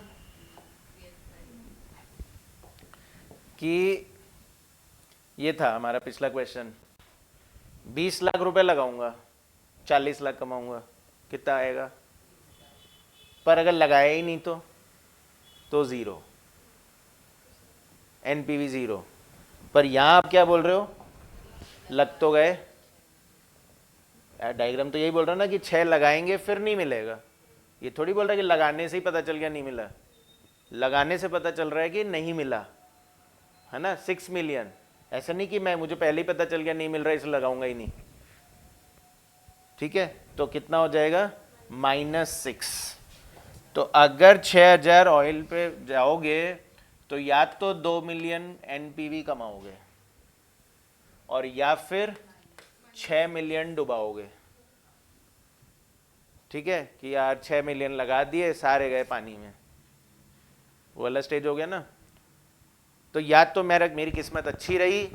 कि ये था हमारा पिछला क्वेश्चन, 20 लाख रुपए लगाऊंगा, 40 लाख कमाऊंगा, कितना आएगा? पर अगर लगाया ही नहीं तो जीरो, एनपीवी जीरो। पर यहां आप क्या बोल रहे हो? लग तो गए। डायग्राम तो यही बोल रहा ना कि 6 लगाएंगे फिर नहीं मिलेगा। ये थोड़ी बोल रहा है कि लगाने से ही पता चल गया नहीं मिला, लगाने से पता चल रहा है कि नहीं मिला, है ना। 6 मिलियन, ऐसा नहीं कि मैं मुझे पहले ही पता चल गया नहीं मिल रहा इसलिए लगाऊंगा ही नहीं, ठीक है। तो कितना हो जाएगा? -6। तो अगर 6000 ऑयल पे जाओगे तो या तो 2 मिलियन एनपीवी कमाओगे और या फिर 6 मिलियन डुबाओगे। ठीक है कि यार 6 मिलियन लगा दिए, सारे गए पानी में, वो वाला स्टेज हो गया ना। तो या तो मेरी किस्मत अच्छी रही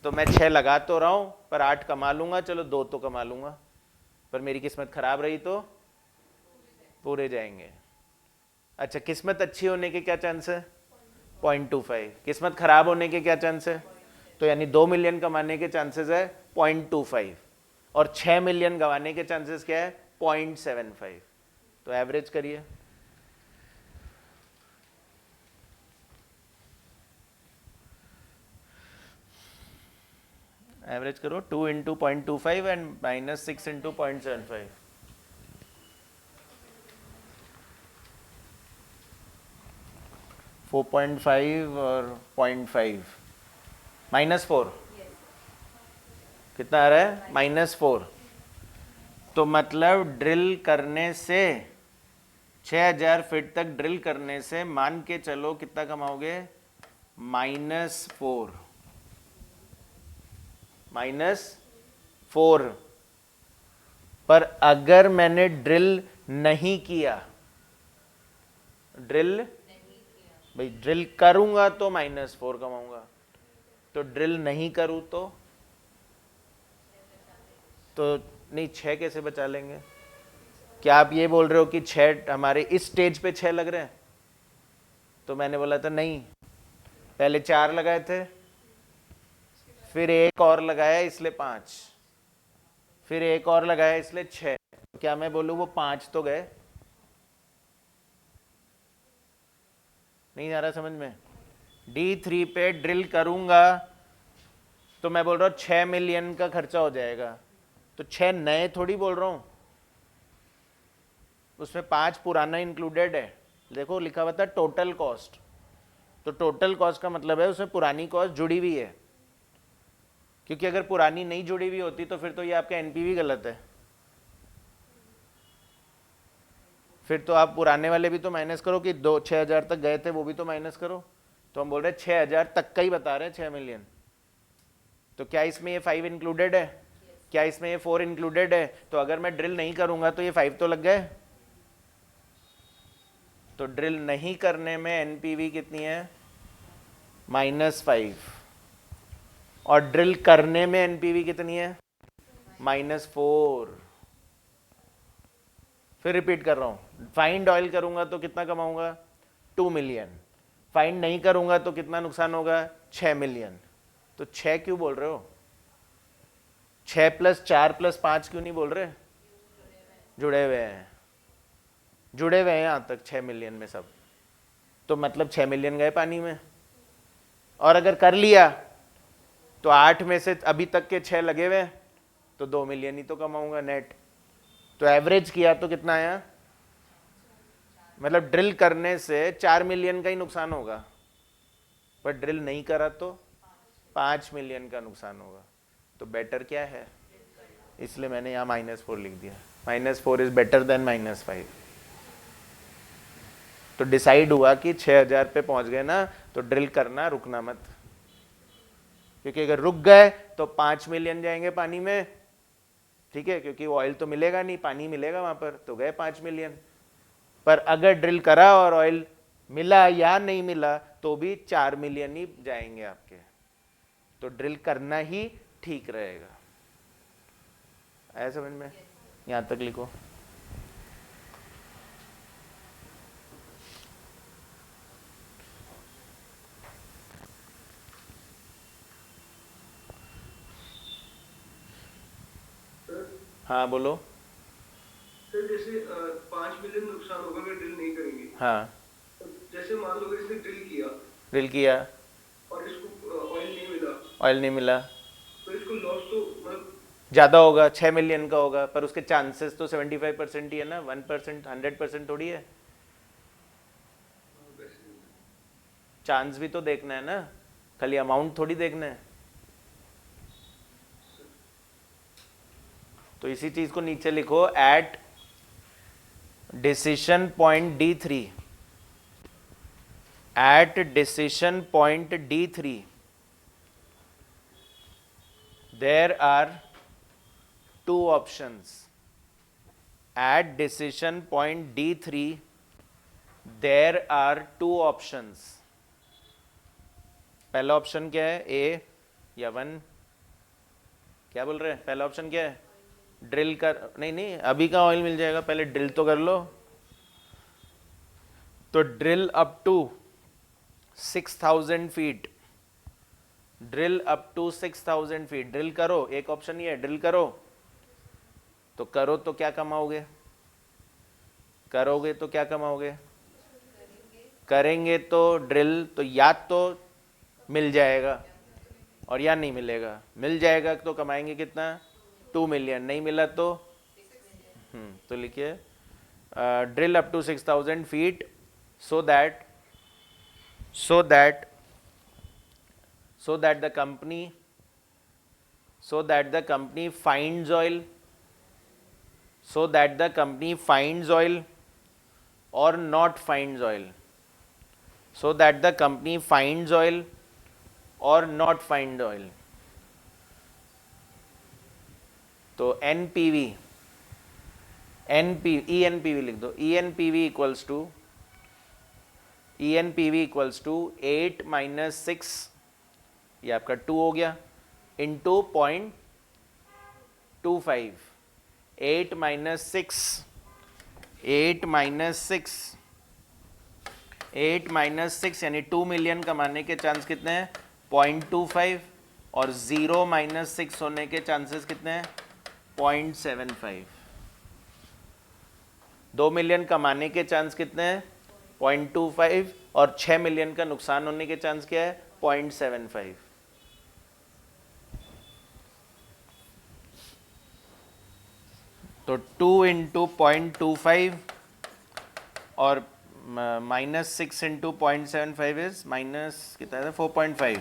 तो मैं 6 लगा तो रहा हूं पर 8 कमा लूंगा, चलो 2 तो कमा लूंगा, पर मेरी किस्मत खराब रही तो पूरे जाएंगे। अच्छा, किस्मत अच्छी होने के क्या चांस है? 0.25। किस्मत खराब होने के क्या चांस है? तो यानी 2 मिलियन कमाने के चांसेस है 0.25 और 6 मिलियन गंवाने के चांसेस क्या है? 0.75। तो एवरेज करिए। एवरेज करो 2 इंटू 0.25 एंड -6 इंटू 0.75। 4.5 और 0.5 -4 कितना आ रहा है? -4। तो मतलब ड्रिल करने से 6000 फीट तक ड्रिल करने से मान के चलो कितना कमाओगे? -4 -4। पर अगर मैंने ड्रिल नहीं किया, ड्रिल भाई ड्रिल करूंगा तो -4 कमाऊंगा, तो ड्रिल नहीं करूं तो नहीं, 6 कैसे बचा लेंगे? क्या आप ये बोल रहे हो कि 6 हमारे इस स्टेज पे 6 लग रहे हैं? तो मैंने बोला था नहीं, पहले 4 लगाए थे, फिर एक और लगाया इसलिए 5, फिर एक और लगाया इसलिए 6। क्या मैं बोलूं वो 5 तो गए? नहीं आ रहा समझ में? D3 पे ड्रिल करूंगा तो मैं बोल रहा हूं 6 मिलियन का खर्चा हो जाएगा, तो 6 नए थोड़ी बोल रहा हूं, उसमें 5 पुराना इंक्लूडेड है। देखो लिखा हुआ था टोटल कॉस्ट, तो टोटल कॉस्ट का मतलब है उसमें पुरानी कॉस्ट जुड़ी हुई है, क्योंकि अगर पुरानी नहीं जुड़ी हुई होती तो फिर तो ये आपका एनपीवी गलत है। फिर तो आप पुराने वाले भी तो माइनस करो कि 6000 तक गए थे, वो भी तो माइनस करो। तो हम बोल रहे हैं 6000 तक का ही बता रहे हैं 6 मिलियन। तो क्या इसमें ये 5 इंक्लूडेड है? क्या इसमें ये 4 इंक्लूडेड है? तो अगर मैं ड्रिल नहीं करूंगा तो ये 5 तो लग गए। तो ड्रिल नहीं करने में एनपीवी कितनी है? -5। और ड्रिल करने में एनपीवी कितनी है? -4। फिर रिपीट कर रहा हूं, फाइंड ऑयल करूंगा तो कितना कमाऊंगा? 2 मिलियन। फाइंड नहीं करूंगा तो कितना नुकसान होगा? 6 मिलियन। तो 6 क्यों बोल रहे हो? 6 + 4 + 5 क्यों नहीं बोल रहे? जुड़े हुए हैं, जुड़े हुए हैं यहां तक 6 मिलियन में सब। तो मतलब 6 मिलियन गए पानी में। और अगर कर लिया तो 8 में से अभी तक के 6 लगे हुए, तो 2 मिलियन ही तो कमाऊंगा नेट। तो एवरेज किया तो कितना आया? मतलब ड्रिल करने से 4 मिलियन का ही नुकसान होगा, पर ड्रिल नहीं करा तो 5 मिलियन का नुकसान होगा। तो बेटर क्या है? इसलिए मैंने यहाँ -4 लिख दिया। -4 इज बेटर देन -5। तो डिसाइड हुआ कि 6000 पे पहुंच गए ना, तो ड्रिल करना, रुकना मत, क्योंकि अगर रुक गए तो 5 मिलियन जाएंगे पानी में। ठीक है, क्योंकि ऑयल तो मिलेगा नहीं, पानी मिलेगा वहां पर, तो गए 5 मिलियन। पर अगर ड्रिल करा और ऑयल मिला या नहीं मिला तो भी 4 मिलियन ही जाएंगे आपके। तो ड्रिल करना ही ठीक रहेगा। आया समझ में? यहां तक लिखो। हाँ बोलो। सर जैसे 5 मिलियन नुकसान होगा अगर ड्रिल नहीं करेंगे। हाँ, जैसे मान लो इसने ड्रिल किया और इसको ऑयल नहीं मिला, ऑयल नहीं मिला, तो इसको लॉस तो मतलब ज़्यादा होगा, 6 मिलियन का होगा, पर उसके चांसेस तो 75% ही है ना, 1% 100% थोड़ी है। चांस भी तो देखना है ना, खाली अमाउंट थोड़ी देखना है। तो इसी चीज़ को नीचे लिखो, eight decision point D3, at decision point D3 there are two options. At decision point D3 there are two options. पहला ऑप्शन क्या है, ए या 1? क्या बोल रहे हैं? पहला ऑप्शन क्या है? ड्रिल कर, नहीं अभी का ऑयल मिल जाएगा, पहले ड्रिल तो कर लो. तो drill up to 6000 feet, drill up to 6000 feet, drill करो. एक ऑप्शन ये है, ड्रिल करो. तो करो तो क्या कमाओगे? करोगे तो क्या कमाओगे? करेंगे तो ड्रिल तो या तो मिल जाएगा और या नहीं मिलेगा. मिल जाएगा तो कमाएंगे कितना? 2 मिलियन. नहीं मिला तो लिखिए drill up to 6000 feet so that the company finds oil, or not finds oil, so that the company finds oil or not find oil. तो NPV लिख दो. ENPV इक्वल्स टू 8 माइनस 6, ये आपका 2 हो गया, इंटू 0.25. 8 माइनस 6 यानी 2 million कमाने के चांस कितने हैं? 0.25. और 0 माइनस 6 होने के चांसेस कितने हैं? 0.75. 2 मिलियन कमाने के चांस कितने हैं? 0.25. और 6 मिलियन का नुकसान होने के चांस क्या है? 0.75. तो 2 इंटू 0.25 और माइनस 6 इंटू 0.75 इज माइनस कितना है? 4.5.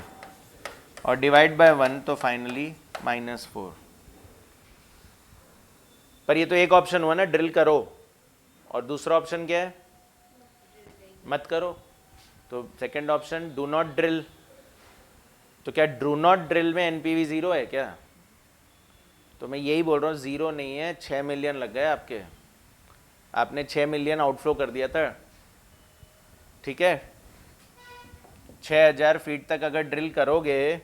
और डिवाइड बाय 1 तो फाइनली -4. पर ये तो एक ऑप्शन हुआ ना, ड्रिल करो. और दूसरा ऑप्शन क्या है? मत करो. तो second option do not drill. तो क्या डू नॉट ड्रिल में एनपीवी 0 है क्या? तो मैं यही बोल रहा हूँ, 0 नहीं है. 6 मिलियन लग गए आपके. आपने 6 मिलियन आउटफ्लो कर दिया था. ठीक है, 6000 फीट तक अगर ड्रिल करोगे,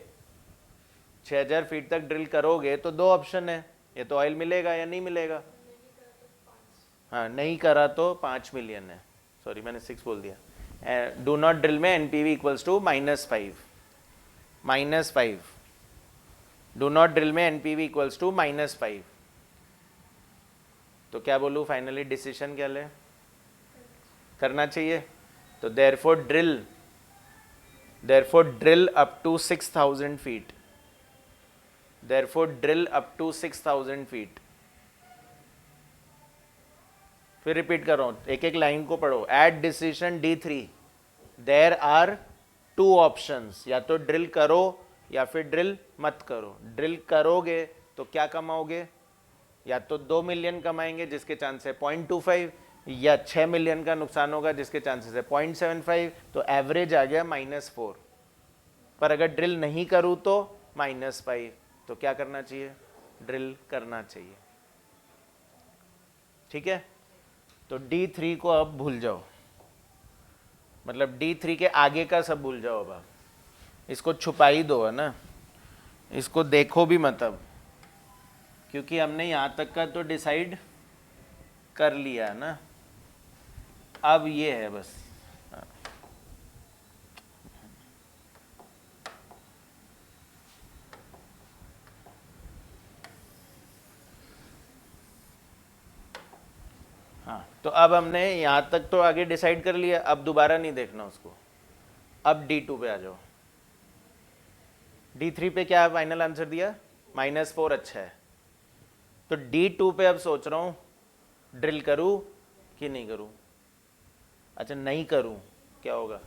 6000 फीट तक ड्रिल करोगे तो दो ऑप्शन है, ये तो ऑयल मिलेगा या नहीं मिलेगा. हाँ, नहीं करा तो 5 मिलियन है. सॉरी मैंने 6 बोल दिया. डू नॉट ड्रिल में NPV equals to -5. Do not drill में एनपीवी इक्वल्स टू -5. तो क्या बोलूँ फाइनली? डिसीजन क्या ले? करना चाहिए. तो therefore drill up to 6000 feet. Therefore drill up to 6000 feet. फिर रिपीट कर रहा हूं, एक एक लाइन को पढ़ो. At decision D3 there are 2 options. या तो ड्रिल करो या फिर ड्रिल मत करो. ड्रिल करोगे तो क्या कमाओगे? या तो 2 मिलियन कमाएंगे जिसके चांस है 0.25, या 6 मिलियन का नुकसान होगा जिसके चांसेस है 0.75. तो एवरेज आ गया -4. पर अगर ड्रिल नहीं करूं तो -5. तो क्या करना चाहिए? ड्रिल करना चाहिए. ठीक है. तो D3 को अब भूल जाओ, मतलब D3 के आगे का सब भूल जाओ. अब इसको छुपा ही दो, है ना. इसको देखो भी मत अब, क्योंकि हमने यहाँ तक का तो डिसाइड कर लिया है ना. अब ये है बस. हाँ, तो अब हमने यहाँ तक तो आगे डिसाइड कर लिया. अब दोबारा नहीं देखना उसको. अब D2 पे आ जाओ. D3 पे क्या फाइनल आंसर दिया? -4. अच्छा है. तो D2 पे अब सोच रहा हूँ ड्रिल करूँ कि नहीं करूँ. अच्छा, नहीं करूँ क्या होगा?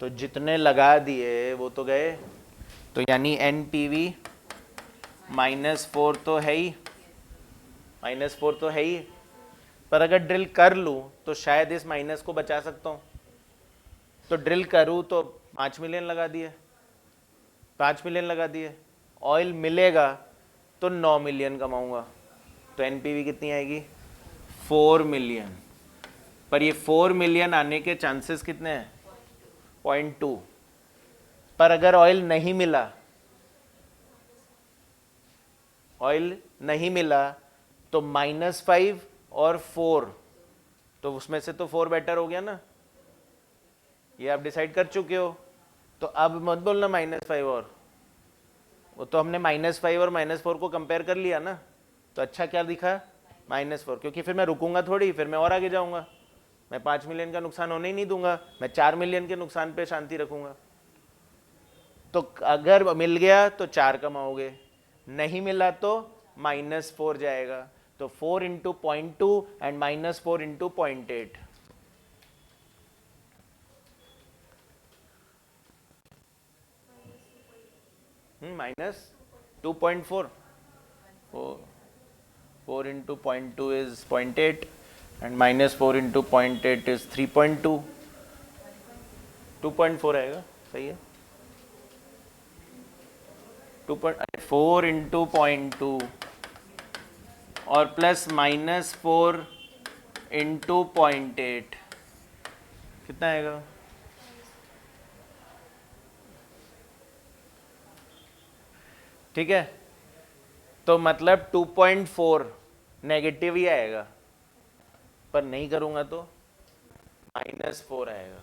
तो जितने लगा दिए वो तो गए. तो यानी NPV -4 तो है ही, -4 तो है ही. पर अगर ड्रिल कर लूँ तो शायद इस माइनस को बचा सकता हूँ। तो ड्रिल करूँ तो 5 मिलियन लगा दिए, 5 मिलियन लगा दिए। ऑयल मिलेगा तो 9 मिलियन कमाऊंगा। तो एनपीवी कितनी आएगी? 4 मिलियन। पर ये 4 मिलियन आने के चांसेस कितने हैं? 0.2। पर अगर ऑयल नहीं मिला, ऑयल नहीं मिला तो -5 और 4, तो उसमें से तो 4 बेटर हो गया ना, ये आप डिसाइड कर चुके हो। तो अब मत बोलना -5 और, वो तो हमने -5 और -4 को कंपेयर कर लिया ना, तो अच्छा क्या दिखा? -4, क्योंकि फिर मैं रुकूंगा थोड़ी, फिर मैं और आगे जाऊंगा। मैं 5 मिलियन का नुकसान होने ही नहीं दूंगा, मैं 4 मिलियन के नुकसान पे शांति रखूंगा। तो अगर मिल गया तो 4 कमाओगे, नहीं मिला तो -4 जाएगा। तो 4 into 0.2 and -4 into 0.8। -2.4। 4 into 0.2 is 0.8 and -4 into 0.8 is 3.2। 2.4 आएगा, सही है। 4 into 0.2 और प्लस -4 into 0.8 कितना आएगा? ठीक है, तो मतलब 2.4 नेगेटिव ही आएगा, पर नहीं करूंगा तो -4 आएगा।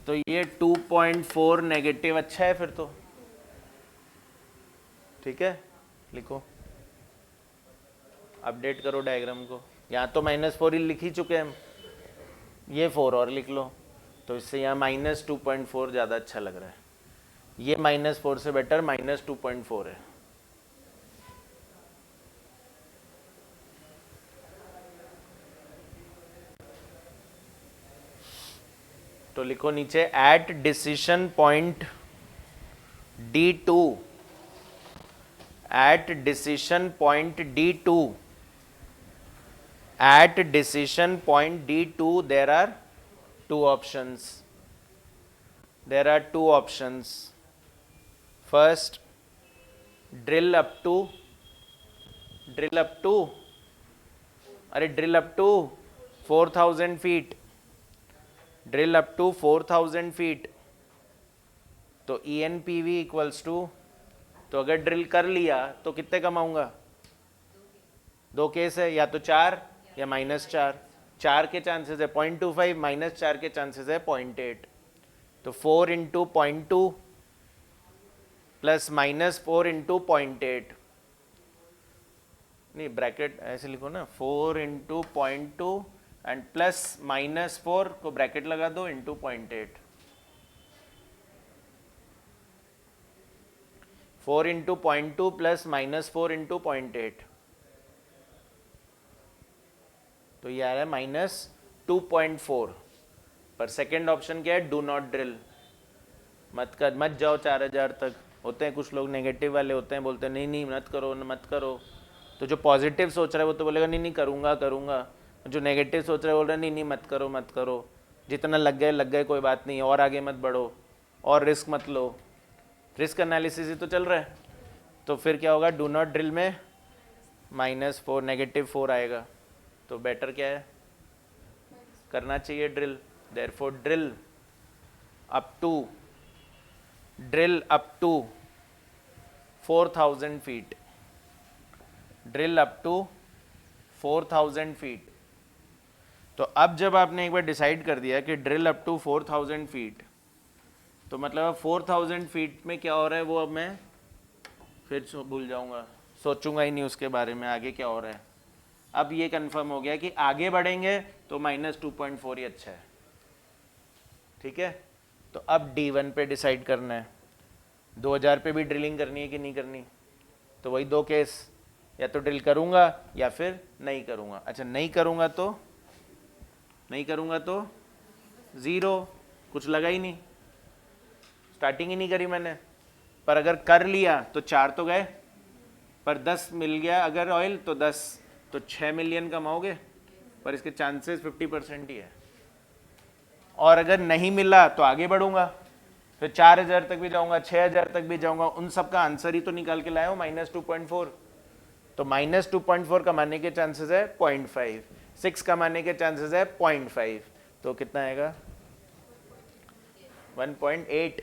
तो ये 2.4 नेगेटिव अच्छा है फिर तो। ठीक है, लिखो, अपडेट करो डायग्राम को। यहाँ तो -4 ही लिख ही चुके हैं हम, ये 4 और लिख लो, तो इससे यहाँ -2.4 ज़्यादा अच्छा लग रहा है। ये -4 से बेटर -2.4 है। तो लिखो नीचे, at decision point D2, at decision point D2, at decision point D2 there are two options. There are two options. First, drill up to drill up to 4,000 feet. Drill up to 4,000 feet. तो ENPV equals to, तो अगर drill कर लिया तो कितने कमाऊंगा? 2 case है, या तो 4 या -4। 4 के चांसेस है 0.25, -4 के चांसेस है 0.8। तो 4 इंटू 0.2 प्लस -4 इंटू 0.8, नहीं ब्रैकेट ऐसे लिखो ना, 4 इंटू 0.2 एंड प्लस -4 को ब्रैकेट लगा दो इंटू 0.8। 4 इंटू 0.2 प्लस -4 इंटू 0.8, तो ये आ रहा है -2.4। पर सेकेंड ऑप्शन क्या है? डू नॉट ड्रिल, मत जाओ 4,000 तक। होते हैं कुछ लोग नेगेटिव वाले होते हैं, बोलते हैं नहीं नहीं मत करो मत करो। तो जो पॉजिटिव सोच रहा है वो तो बोलेगा नहीं नहीं करूँगा। जो नेगेटिव सोच रहा है बोल रहा है नहीं नहीं मत करो। जितना लग गए कोई बात नहीं, और आगे मत बढ़ो, और रिस्क मत लो। रिस्क एनालिसिस ही तो चल रहा है। तो फिर क्या होगा? डू नॉट ड्रिल में -4 -4 आएगा। तो बेटर क्या है? करना चाहिए drill. Therefore drill up to 4,000 feet. Drill up to 4,000 feet. तो अब जब आपने एक बार डिसाइड कर दिया कि ड्रिल अप टू 4,000 फीट, तो मतलब 4,000 फीट में क्या हो रहा है वो अब मैं फिर भूल जाऊंगा, सोचूंगा ही नहीं उसके बारे में आगे क्या हो रहा है। अब ये कंफर्म हो गया कि आगे बढ़ेंगे तो -2.4 ही अच्छा है। ठीक है, तो अब D1 पे डिसाइड करना है, 2,000 पे भी ड्रिलिंग करनी है कि नहीं करनी। तो वही 2 केस, या तो ड्रिल करूंगा या फिर नहीं करूंगा। अच्छा, नहीं करूंगा तो 0, कुछ लगा ही नहीं, स्टार्टिंग ही नहीं करी मैंने। पर अगर कर लिया तो 4 तो गए, पर 10 मिल गया अगर ऑयल तो 10, तो तो 6 मिलियन कमाओगे, पर इसके चांसेस 50% ही है। और अगर नहीं मिला तो आगे बढ़ूंगा, फिर 4,000 तक भी जाऊंगा, 6,000 तक भी जाऊंगा, उन सब का आंसर ही तो निकाल के लाया हूं -2.4। तो -2.4 कमाने के चांसेस है 0.5, 6 कमाने के चांसेस है 0.5, तो कितना आएगा 1.8।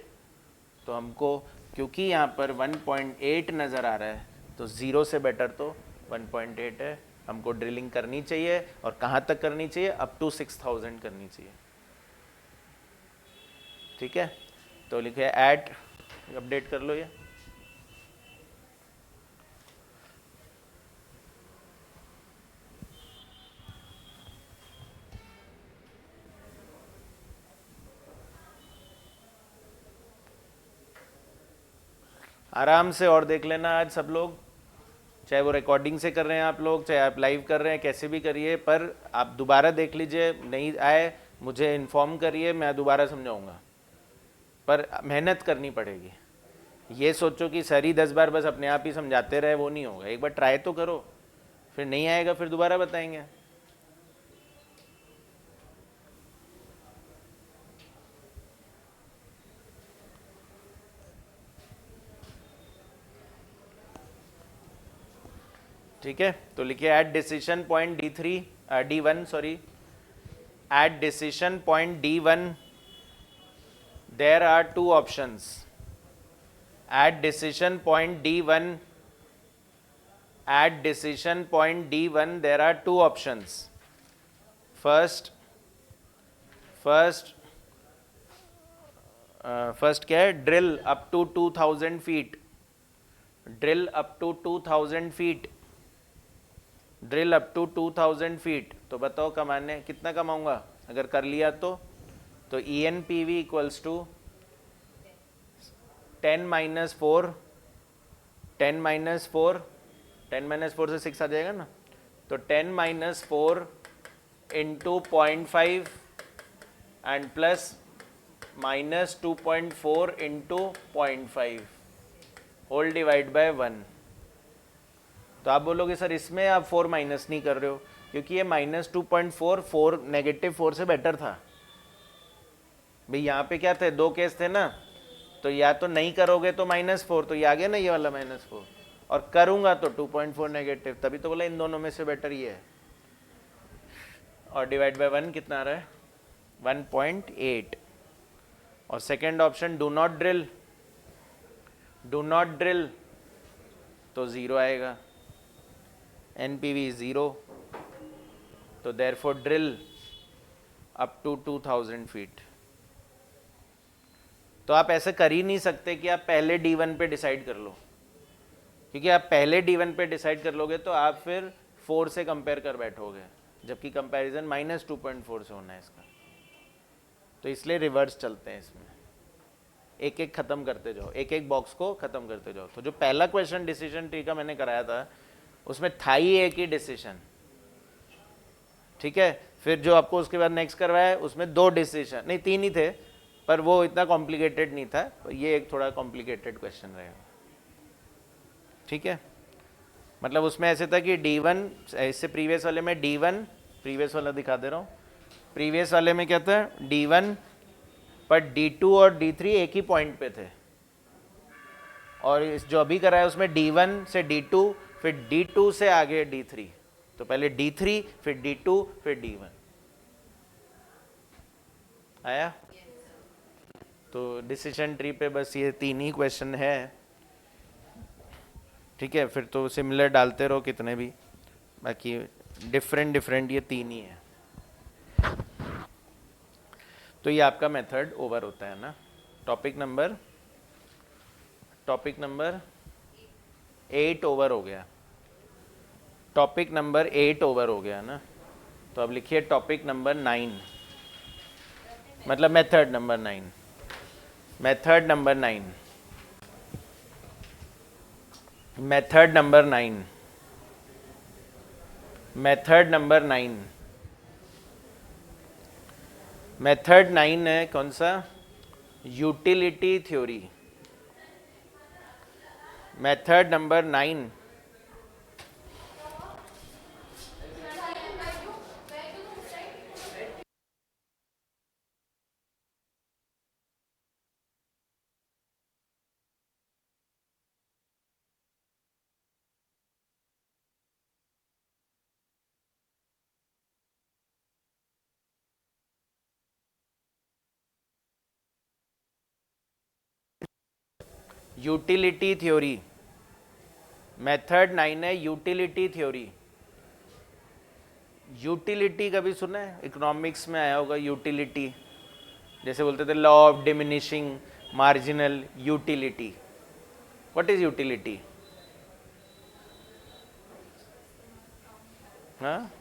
तो हमको क्योंकि यहाँ पर 1.8 नज़र आ रहा है तो 0 से बेटर तो 1.8 है। हमको ड्रिलिंग करनी चाहिए, और कहाँ तक करनी चाहिए, अप टू 6,000 करनी चाहिए। ठीक है, तो लिखे ऐड, अपडेट कर लो ये। आराम से और देख लेना आज सब लोग, चाहे वो रिकॉर्डिंग से कर रहे हैं आप लोग, चाहे आप लाइव कर रहे हैं, कैसे भी करिए, पर आप दोबारा देख लीजिए, नहीं आए मुझे इन्फॉर्म करिए, मैं दोबारा समझाऊंगा, पर मेहनत करनी पड़ेगी। ये सोचो कि सर ही 10 बार बस अपने आप ही समझाते रहे, वो नहीं होगा। एक बार ट्राई तो करो, फिर नहीं आएगा फिर दोबारा बताएंगे। ठीक है, तो लिखिए at decision point D1 sorry, at decision point D1 there are two options. At decision point D1 there are two options. First क्या है, drill up to 2,000 feet, drill up to 2,000 feet, drill up to 2,000 feet। तो बताओ कमाने कितना कमाऊंगा अगर कर लिया तो ENPV इक्वल्स टू 10 - 4, 10 - 4, 10 - 4 से 6 आ जाएगा ना, तो 10 - 4 into 0.5 and plus -2.4 into 0.5 whole divide by 1। तो आप बोलोगे सर इसमें आप 4 माइनस नहीं कर रहे हो, क्योंकि ये -2.4 -4 से बेटर था भाई। यहाँ पे क्या थे, दो केस थे ना, तो या तो नहीं करोगे तो -4, तो ये आ गया ना ये वाला -4, और करूंगा तो 2.4 नेगेटिव, तभी तो बोला इन दोनों में से बेटर ये है। और डिवाइड बाय 1 कितना आ रहा है 1.8। और second option do not drill, तो 0 आएगा, NPV 0, तो therefore drill up to 2,000 feet. तो आप ऐसे कर ही नहीं सकते कि आप पहले D1 पे डिसाइड कर लो, क्योंकि आप पहले D1 पे डिसाइड कर लोगे तो आप फिर 4 से कंपेयर कर बैठोगे, जबकि कंपैरिजन -2.4 से होना है इसका। तो इसलिए रिवर्स चलते हैं इसमें, एक एक खत्म करते जाओ, एक एक बॉक्स को खत्म करते जाओ। तो जो पहला क्वेश्चन डिसीजन ट्री का मैंने कराया था उसमें था ही एक ही डिसीजन, ठीक है। फिर जो आपको उसके बाद नेक्स्ट करवाया उसमें 2 डिसीजन, नहीं 3 ही थे, पर वो इतना कॉम्प्लिकेटेड नहीं था, तो ये एक थोड़ा कॉम्प्लिकेटेड क्वेश्चन रहेगा, ठीक है। मतलब उसमें ऐसे था कि D1, इससे प्रीवियस वाले में D1, प्रीवियस वाला दिखा दे रहा हूँ, प्रीवियस वाले में क्या था D1, पर D2 और D3 एक ही पॉइंट पे थे, और इस जो अभी कराया उसमें D1 से D2, फिर D2 से आगे D3, तो पहले D3 फिर D2 फिर D1 आया। तो डिसीजन ट्री पे बस ये 3 ही क्वेश्चन है, ठीक है। फिर तो सिमिलर डालते रहो कितने भी, बाकी डिफरेंट ये 3 ही है। तो ये आपका मेथड ओवर होता है ना। टॉपिक नंबर 8 ओवर हो गया, टॉपिक नंबर 8 ओवर हो गया ना। तो अब लिखिए टॉपिक नंबर 9, मतलब method number 9, method number 9, method number 9, method number 9, method 9 है कौन सा, utility theory. Method number 9 utility theory, method 9 है यूटिलिटी थ्योरी। यूटिलिटी कभी सुना है? इकोनॉमिक्स में आया होगा यूटिलिटी, जैसे बोलते थे law of diminishing marginal utility. What is utility? हाँ,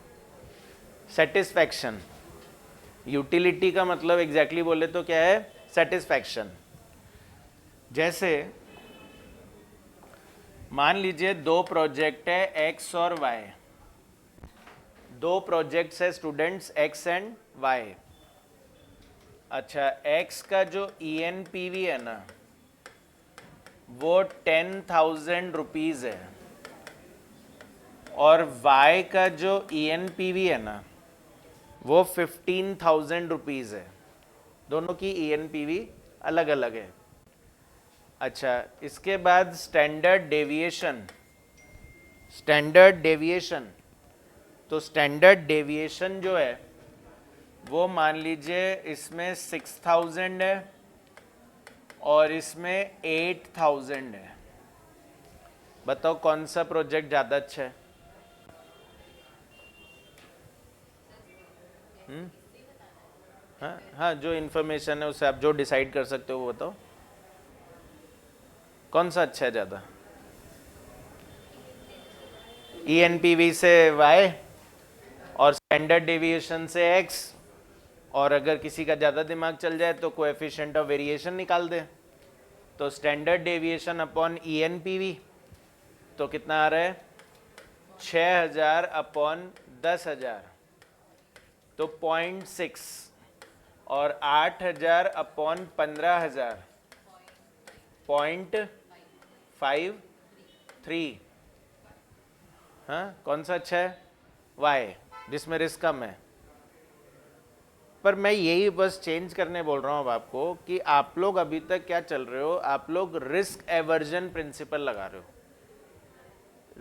सेटिस्फैक्शन। यूटिलिटी का मतलब एग्जैक्टली बोले तो क्या है? सेटिस्फैक्शन। जैसे मान लीजिए दो प्रोजेक्ट है एक्स और वाई, दो प्रोजेक्ट्स है स्टूडेंट्स एक्स एंड वाई। अच्छा, एक्स का जो ENPV है ना वो 10,000 रुपीज है, और वाई का जो ENPV है ना वो 15,000 रुपीज है। दोनों की ENPV अलग अलग है। अच्छा, इसके बाद स्टैंडर्ड डेविएशन। स्टैंडर्ड डेविएशन, तो स्टैंडर्ड डेविएशन जो है वो मान लीजिए इसमें 6,000 है और इसमें 8,000 है। बताओ कौन सा प्रोजेक्ट ज़्यादा अच्छा है? हाँ हाँ, जो इन्फॉर्मेशन है उससे आप जो डिसाइड कर सकते हो वो बताओ, कौन सा अच्छा है ज़्यादा? ENPV से y और स्टैंडर्ड डेविएशन से x, और अगर किसी का ज़्यादा दिमाग चल जाए तो कोएफिशिएंट ऑफ वेरिएशन निकाल दे। तो स्टैंडर्ड डेविएशन अपॉन ENPV तो कितना आ रहा है? 6,000 अपॉन 10,000 तो 0.6, और 8,000 अपॉन 15,000 0.53। हाँ, कौन सा अच्छा है? वाई, जिसमें रिस्क कम है। पर मैं यही बस चेंज करने बोल रहा हूँ अब आपको कि आप लोग अभी तक क्या चल रहे हो, आप लोग रिस्क एवर्जन प्रिंसिपल लगा रहे हो।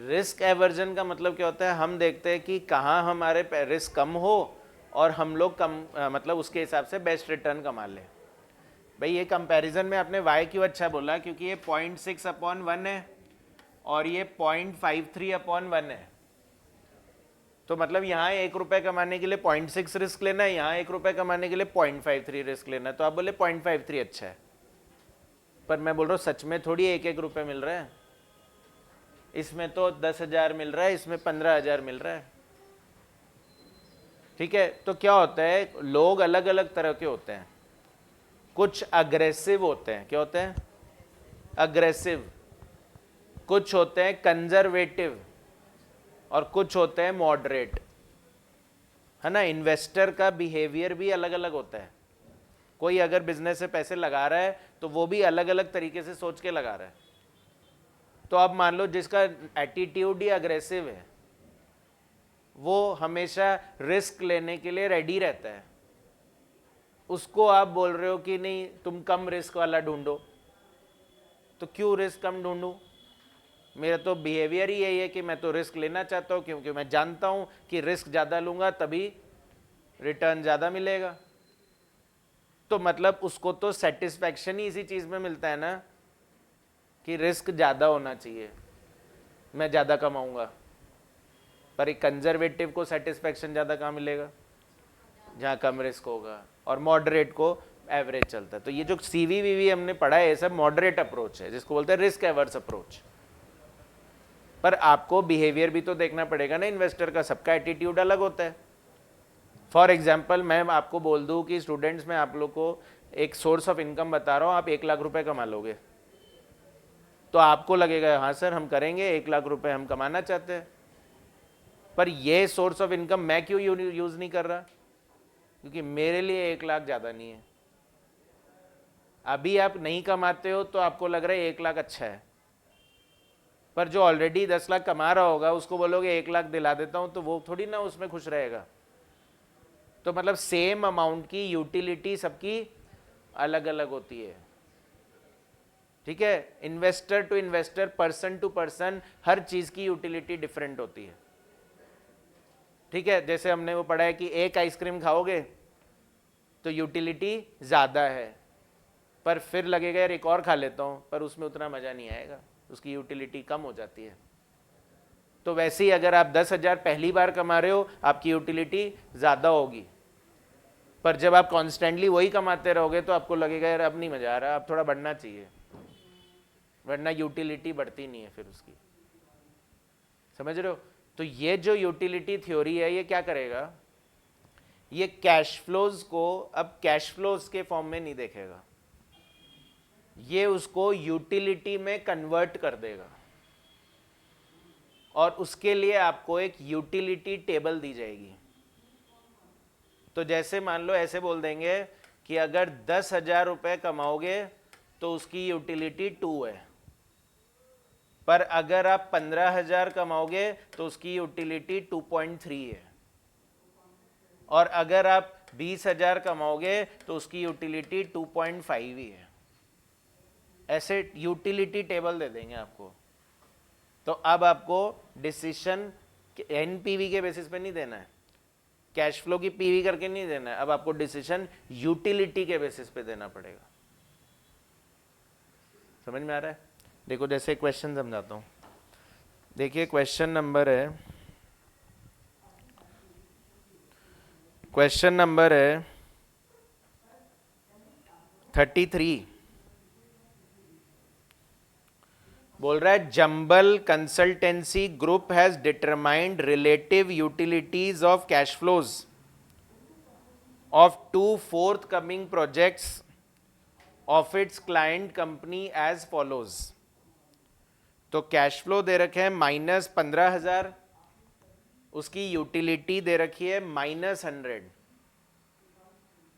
रिस्क एवर्जन का मतलब क्या होता है? हम देखते हैं कि कहाँ हमारे रिस्क कम हो और हम लोग कम मतलब उसके हिसाब से बेस्ट रिटर्न कमा लें। भाई ये कंपैरिजन में आपने वाई क्यों अच्छा बोला? क्योंकि ये 0.6 अपॉन 1 है और ये 0.53 अपॉन 1 है। तो मतलब यहाँ 1 रुपए कमाने के लिए 0.6 रिस्क लेना है, यहाँ 1 रुपए कमाने के लिए 0.53 रिस्क लेना है। तो आप बोले 0.53 अच्छा है, पर मैं बोल रहा हूँ सच में थोड़ी 1-1 रुपए मिल रहा है। इसमें तो 10,000 मिल रहा है, इसमें 15,000 मिल रहा है। ठीक है, तो क्या होता है, लोग अलग अलग तरह के होते हैं। कुछ अग्रेसिव होते हैं। क्या होते हैं? अग्रेसिव। कुछ होते हैं कंजर्वेटिव और कुछ होते हैं मॉडरेट, है ना। इन्वेस्टर का बिहेवियर भी अलग अलग होता है। कोई अगर बिजनेस से पैसे लगा रहा है तो वो भी अलग अलग तरीके से सोच के लगा रहा है। तो अब मान लो जिसका एटीट्यूड ही अग्रेसिव है वो हमेशा रिस्क लेने के लिए रेडी रहता है, उसको आप बोल रहे हो कि नहीं तुम कम रिस्क वाला ढूंढो, तो क्यों रिस्क कम ढूंढूं? मेरा तो बिहेवियर ही यही है कि मैं तो रिस्क लेना चाहता हूं, क्योंकि मैं जानता हूं कि रिस्क ज़्यादा लूंगा तभी रिटर्न ज़्यादा मिलेगा। तो मतलब उसको तो सेटिस्फैक्शन ही इसी चीज़ में मिलता है ना कि रिस्क ज़्यादा होना चाहिए, मैं ज़्यादा कमाऊंगा। पर एक कंजर्वेटिव को सेटिस्फैक्शन ज़्यादा कहाँ मिलेगा? जहाँ कम रिस्क होगा। और मॉडरेट को एवरेज चलता है। तो ये जो CVVV हमने पढ़ा है ये सब मॉडरेट अप्रोच है, जिसको बोलते हैं रिस्क एवर्स अप्रोच। पर आपको बिहेवियर भी तो देखना पड़ेगा ना इन्वेस्टर का, सबका एटीट्यूड अलग होता है। फॉर एग्जाम्पल मैं आपको बोल दूं कि स्टूडेंट्स मैं आप लोग को एक सोर्स ऑफ इनकम बता रहा हूँ, आप 1 लाख रुपए कमा लोगे, तो आपको लगेगा हाँ सर हम करेंगे, 1 लाख रुपए हम कमाना चाहते हैं। पर ये सोर्स ऑफ इनकम मैं क्यों यूज नहीं कर रहा? क्योंकि मेरे लिए 1 लाख ज़्यादा नहीं है। अभी आप नहीं कमाते हो तो आपको लग रहा है 1 लाख अच्छा है, पर जो ऑलरेडी 10 लाख कमा रहा होगा उसको बोलोगे 1 लाख दिला देता हूं तो वो थोड़ी ना उसमें खुश रहेगा। तो मतलब सेम अमाउंट की यूटिलिटी सबकी अलग अलग होती है। ठीक है, investor to investor, person to person, हर चीज की यूटिलिटी डिफरेंट होती है। ठीक है, जैसे हमने वो पढ़ा है कि एक आइसक्रीम खाओगे तो यूटिलिटी ज्यादा है, पर फिर लगेगा यार एक और खा लेता हूँ, पर उसमें उतना मज़ा नहीं आएगा, उसकी यूटिलिटी कम हो जाती है। तो वैसे ही अगर आप 10,000 पहली बार कमा रहे हो, आपकी यूटिलिटी ज़्यादा होगी, पर जब आप कॉन्स्टेंटली वही कमाते रहोगे तो आपको लगेगा यार अब नहीं मज़ा आ रहा, अब थोड़ा बढ़ना चाहिए, वरना यूटिलिटी बढ़ती नहीं है फिर उसकी। समझ रहे हो? तो ये जो यूटिलिटी थ्योरी है ये क्या करेगा, ये कैश फ्लोज को अब कैश फ्लोज के फॉर्म में नहीं देखेगा, ये उसको यूटिलिटी में कन्वर्ट कर देगा, और उसके लिए आपको एक यूटिलिटी टेबल दी जाएगी। तो जैसे मान लो ऐसे बोल देंगे कि अगर 10,000 रुपये कमाओगे तो उसकी यूटिलिटी 2 है, पर अगर आप 15,000 कमाओगे तो उसकी यूटिलिटी 2.3 है, और अगर आप 20,000 कमाओगे तो उसकी यूटिलिटी 2.5 ही है। ऐसे यूटिलिटी टेबल दे देंगे आपको। तो अब आपको डिसीजन एनपीवी के बेसिस पे नहीं देना है, कैश फ्लो की पीवी करके नहीं देना है, अब आपको डिसीजन यूटिलिटी के बेसिस पे देना पड़ेगा। समझ में आ रहा है? देखो जैसे क्वेश्चन समझाता हूँ। देखिए क्वेश्चन नंबर है 33। बोल रहा है Jumble consultancy group has determined relative utilities of cash flows of 2 forthcoming projects of its client company as follows. तो कैश फ्लो दे रखे हैं -15,000, उसकी यूटिलिटी दे रखी है -100।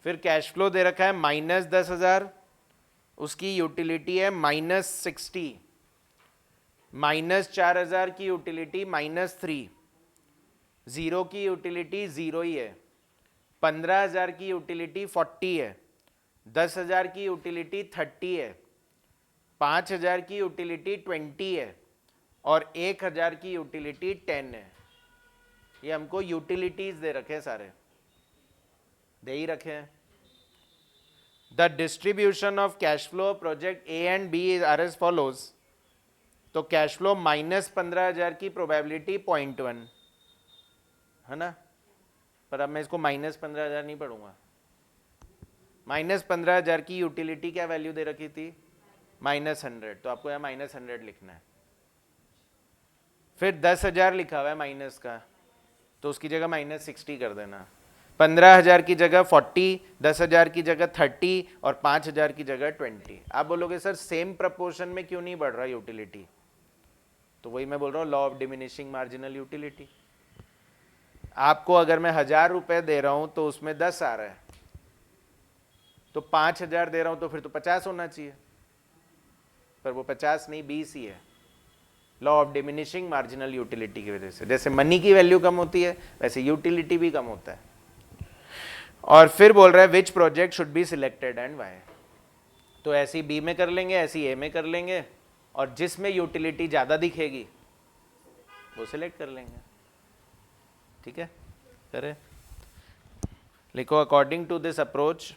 फिर कैश फ्लो दे रखा है -10,000, उसकी यूटिलिटी है -60, -4,000 की यूटिलिटी -3, 0 की यूटिलिटी 0 ही है, 15,000 की यूटिलिटी 40 है, 10,000 की यूटिलिटी 30 है, 5,000 की यूटिलिटी 20 है, और 1,000 की यूटिलिटी 10 है। ये हमको यूटिलिटीज दे रखे हैं, सारे दे ही रखे हैं। The distribution of cash flow project A and B are as follows. तो कैश फ्लो -15,000 की प्रोबेबिलिटी 0.1 है ना, पर अब मैं इसको -15,000 नहीं पढ़ूंगा। -15,000 की यूटिलिटी क्या वैल्यू दे रखी थी, -100, तो आपको यहाँ -100 लिखना है। फिर 10,000 लिखा हुआ है माइनस का, तो उसकी जगह -60 कर देना। 15,000 की जगह 40, 10,000 की जगह 30, और 5,000 की जगह 20। आप बोलोगे सर सेम प्रपोर्शन में क्यों नहीं बढ़ रहा यूटिलिटी, तो वही मैं बोल रहा हूँ, law of diminishing marginal utility. आपको अगर मैं 1,000 रुपए दे रहा हूं तो उसमें 10 आ रहा है, तो 5,000 दे रहा हूं तो फिर तो 50 होना चाहिए, पर वो 50 नहीं 20 ही है। Law of diminishing marginal utility की वजह से, जैसे मनी की वैल्यू कम होती है वैसे यूटिलिटी भी कम होता है। और फिर बोल रहा है which project should be selected and why. तो ऐसी बी में कर लेंगे, ऐसी ए में कर लेंगे, और जिसमें यूटिलिटी ज़्यादा दिखेगी वो सिलेक्ट कर लेंगे। ठीक है, करें। लिखो according to this approach,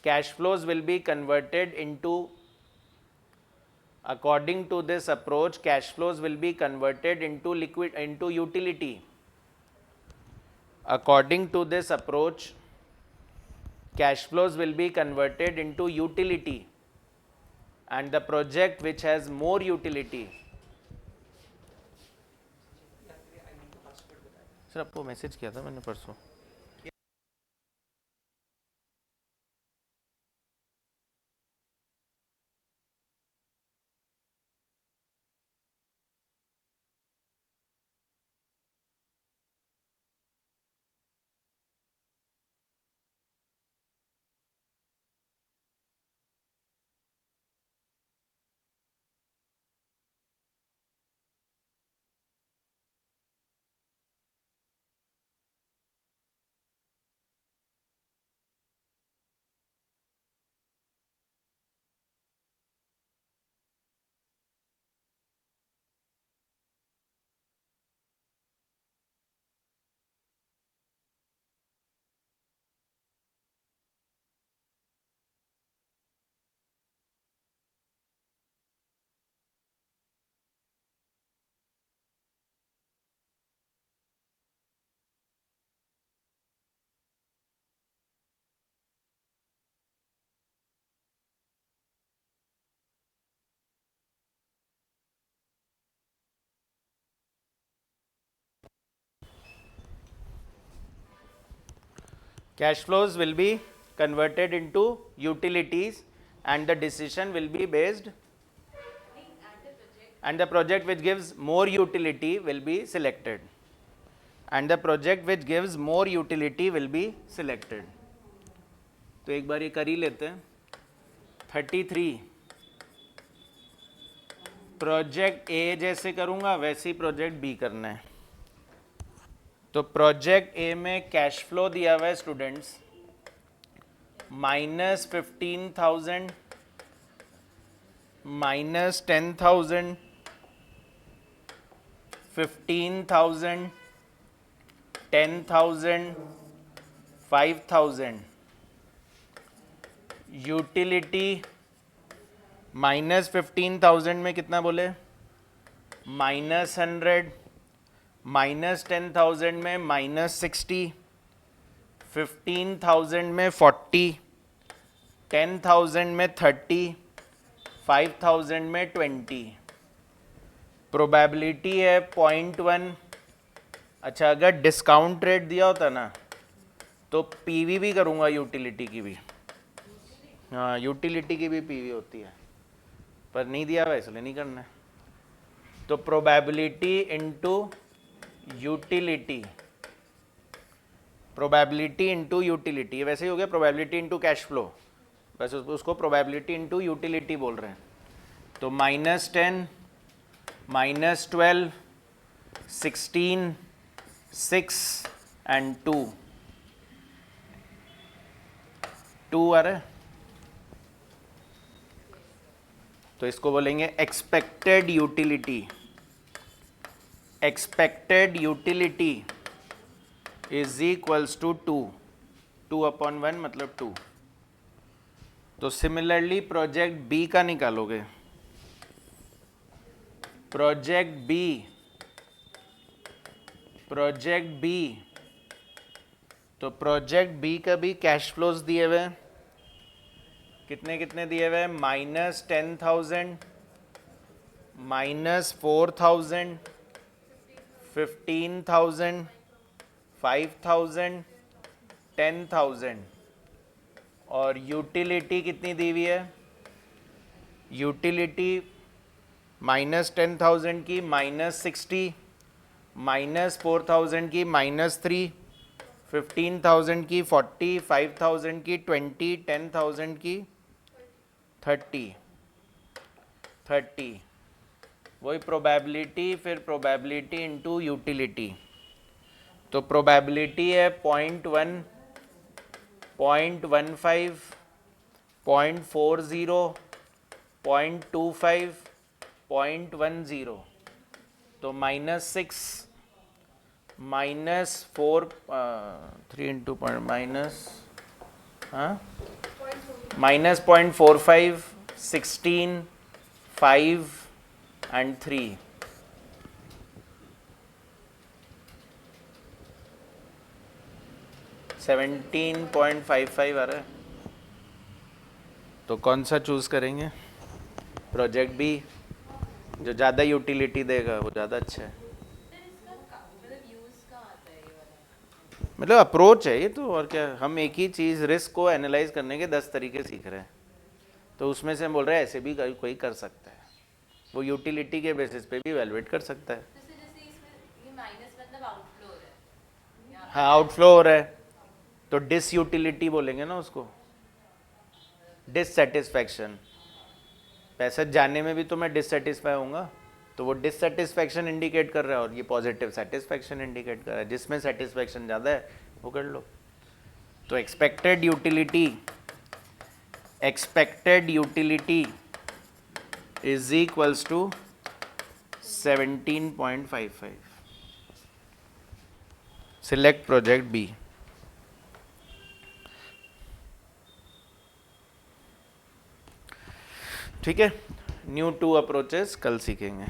cash flows will be converted into, according to this approach, cash flows will be converted into utility. According to this approach, cash flows will be converted into utility, and the project which has more utility. Sir आपको message किया था मैंने परसों। cash flows will be converted into utilities and the decision will be based, and the project which gives more utility will be selected, and the project which gives more utility will be selected. तो एक बार ये कर ही लेते हैं. 33 project A जैसे करूंगा वैसे ही project B करना है. तो प्रोजेक्ट ए में कैश फ्लो दिया हुआ है स्टूडेंट्स -15,000 -10,000 15,000 10,000 5,000. यूटिलिटी -15,000 में कितना बोले, -100, -10,000 में -60, 15,000 में 40, 10,000 में 30, 5,000 में 20. प्रोबेबिलिटी है 0.1. अच्छा, अगर डिस्काउंट रेट दिया होता ना तो पीवी भी करूँगा, यूटिलिटी की भी. हाँ, यूटिलिटी की भी पीवी होती है, पर नहीं दिया हुआ इसलिए नहीं करना है. तो probability into utility, probability into utility, वैसे ही हो गया प्रोबेबिलिटी इनटू कैश फ्लो, बस उसको प्रोबेबिलिटी इनटू यूटिलिटी बोल रहे हैं. तो -10 -12 16 6 एंड 2 आ रहा है. तो इसको बोलेंगे expected utility. Expected utility is equals to 2/1 मतलब 2. तो सिमिलरली प्रोजेक्ट बी का निकालोगे. प्रोजेक्ट बी तो प्रोजेक्ट बी का भी कैश फ्लोज दिए हुए हैं. कितने कितने दिए हुए हैं, -10,000 -4,000 15,000 5,000 10,000. और यूटिलिटी कितनी दी हुई है, यूटिलिटी -10,000 की -60, -4,000 की -3, 15,000 की 40, 5,000 की 20, 10,000 की 30. वही प्रोबेबिलिटी, फिर प्रोबेबिलिटी इनटू यूटिलिटी. तो प्रोबेबिलिटी है 0.1 0.15 0.40 0.25 0.10. तो -6 -4 3 इंटू -0.45 16 5 and 3. $17.55 आ रहा है. तो कौन सा चूज करेंगे, प्रोजेक्ट बी, जो ज़्यादा यूटिलिटी देगा वो ज़्यादा अच्छा है. मतलब अप्रोच है ये तो, और क्या. हम एक ही चीज़ रिस्क को एनालाइज करने के 10 तरीके सीख रहे हैं. तो उसमें से हम बोल रहे हैं ऐसे भी कोई कर सकता है, वो यूटिलिटी के बेसिस पे भी इवैल्यूएट कर सकता है. हाँ, आउटफ्लो हो रहा है तो डिसयूटिलिटी बोलेंगे ना उसको, डिससेटिस्फैक्शन. पैसा जाने में भी तो मैं डिससेटिस्फाई होऊंगा, तो वो डिससेटिस्फैक्शन इंडिकेट कर रहा है और ये पॉजिटिव सेटिस्फैक्शन इंडिकेट कर रहा है. जिसमें सेटिस्फैक्शन ज़्यादा है वो कर लो. तो expected utility is equals to 17.55. Select project B. ठीक है, न्यू 2 अप्रोचेस कल सीखेंगे.